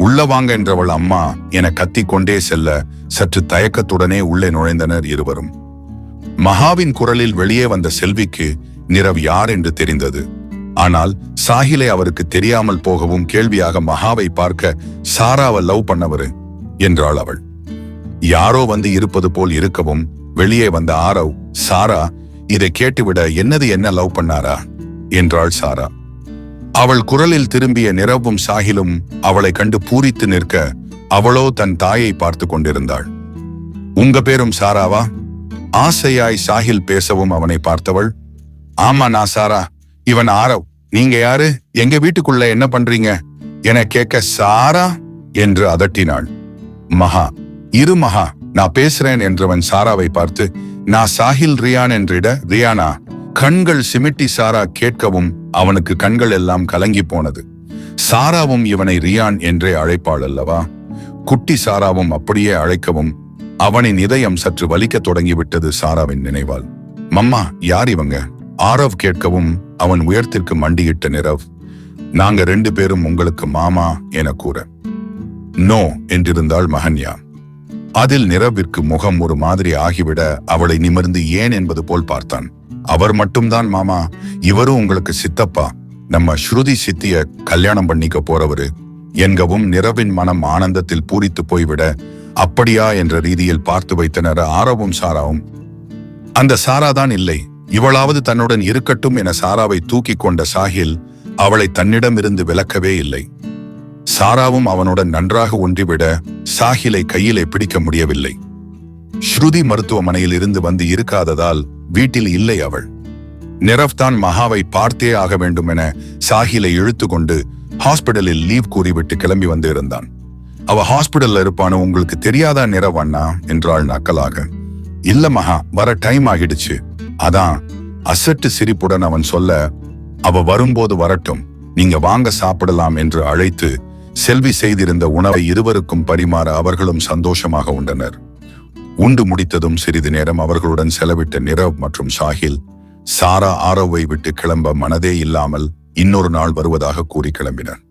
உள்ள வாங்க என்றவள் அம்மா என கத்திக்கொண்டே செல்ல சற்று தயக்கத்துடனே உள்ளே நுழைந்தனர் இருவரும். மகாவின் குரலில் வெளியே வந்த செல்விக்கு நிரவ் யார் என்று தெரிந்தது. ஆனால் சாஹிலை அவருக்கு தெரியாமல் போகவும் கேள்வியாக மகாவை பார்க்க சாராவை லவ் பண்ணவரு என்றாள் அவள். யாரோ வந்து இருப்பது போல் இருக்கவும் வெளியே வந்த ஆரவ் சாரா இதை கேட்டுவிட என்னது என்ன லவ் பண்ணாரா என்றாள் சாரா. அவள் குரலில் திரும்பிய நிரவும் சாஹிலும் அவளை கண்டு பூரித்து நிற்க அவளோ தன் தாயை பார்த்து கொண்டிருந்தாள். உங்க பேரும் சாராவா? ஆசையாய் சாஹில் பேசவும் அவனை பார்த்தவள் ஆமா நான் சாரா, இவன் ஆரவ். நீங்க யாரு? எங்க வீட்டுக்குள்ள என்ன பண்றீங்க என கேட்க சாரா என்று அதட்டினாள். மகா இரு மகா, நான் பேசுறேன் என்றவன் சாராவை பார்த்து நான் சாஹில் ரியான் என்றிட ரியானா கண்கள் சிமிட்டி சாரா கேட்கவும் அவனுக்கு கண்கள் எல்லாம் கலங்கி போனது. சாராவும் இவனை ரியான் என்றே அழைப்பாள் அல்லவா? குட்டி சாராவும் அப்படியே அழைக்கவும் அவனின் இதயம் சற்று வலிக்கத் தொடங்கிவிட்டது. சாராவின் நினைவால். மம்மா, யார் இவங்க? ஆரவ் கேட்கவும் அவன் உயர்த்திற்கு மண்டியிட்ட நிரவ், நாங்க 2 பேரும் உங்களுக்கு மாமா என கூற, நோ என்றிருந்தாள் மகன்யா. அதில் நிரவிற்கு முகம் ஒரு மாதிரி ஆகிவிட அவளை நிமிர்ந்து ஏன் என்பது போல் பார்த்தான். அவர் மட்டும்தான் மாமா, இவரும் உங்களுக்கு சித்தப்பா, நம்ம ஸ்ருதி சித்திய கல்யாணம் பண்ணிக்க போறவரு என்கவும் நிரவின் மனம் ஆனந்தத்தில் பூரித்து போய்விட, அப்படியா என்ற ரீதியில் பார்த்து வைத்தனர் ஆரவும் சாராவும். அந்த சாராதான் இல்லை, இவளாவது தன்னுடன் இருக்கட்டும் என சாராவை தூக்கி கொண்ட சாஹில் அவளை தன்னிடமிருந்து விலக்கவே இல்லை. சாராவும் அவனுடன் நன்றாக ஒன்றிவிட சாஹிலை கையிலே பிடிக்க முடியவில்லை. ஸ்ருதி மருத்துவமனையில் இருந்து வந்து இருக்காததால் வீட்டில் இல்லை அவள். நிரவ் தான் மகாவை பார்த்தே ஆக வேண்டும் என சாஹிலை இழுத்து கொண்டு ஹாஸ்பிடலில் லீவ் கூறிவிட்டு கிளம்பி வந்து இருந்தான். அவ ஹாஸ்பிடல்ல இருப்பானு உங்களுக்கு தெரியாதா நிரவ் அண்ணா என்றாள் நக்கலாக. இல்ல மகா, வர டைம் ஆகிடுச்சு. அதான் அசட்டு சிரிப்புடன் அவன் சொல்ல, அவ வரும்போது வரட்டும், நீங்க வாங்க சாப்பிடலாம் என்று அழைத்து செல்வி செய்திருந்த உணவை இருவருக்கும் பரிமாற அவர்களும் சந்தோஷமாக உண்டனர். உண்டு முடித்ததும் சிறிது நேரம் அவர்களுடன் செலவிட்ட நிரவ் மற்றும் சாஹில் சாரா ஆரவை விட்டு கிளம்ப மனதே இல்லாமல் இன்னொரு நாள் வருவதாக கூறி கிளம்பினர்.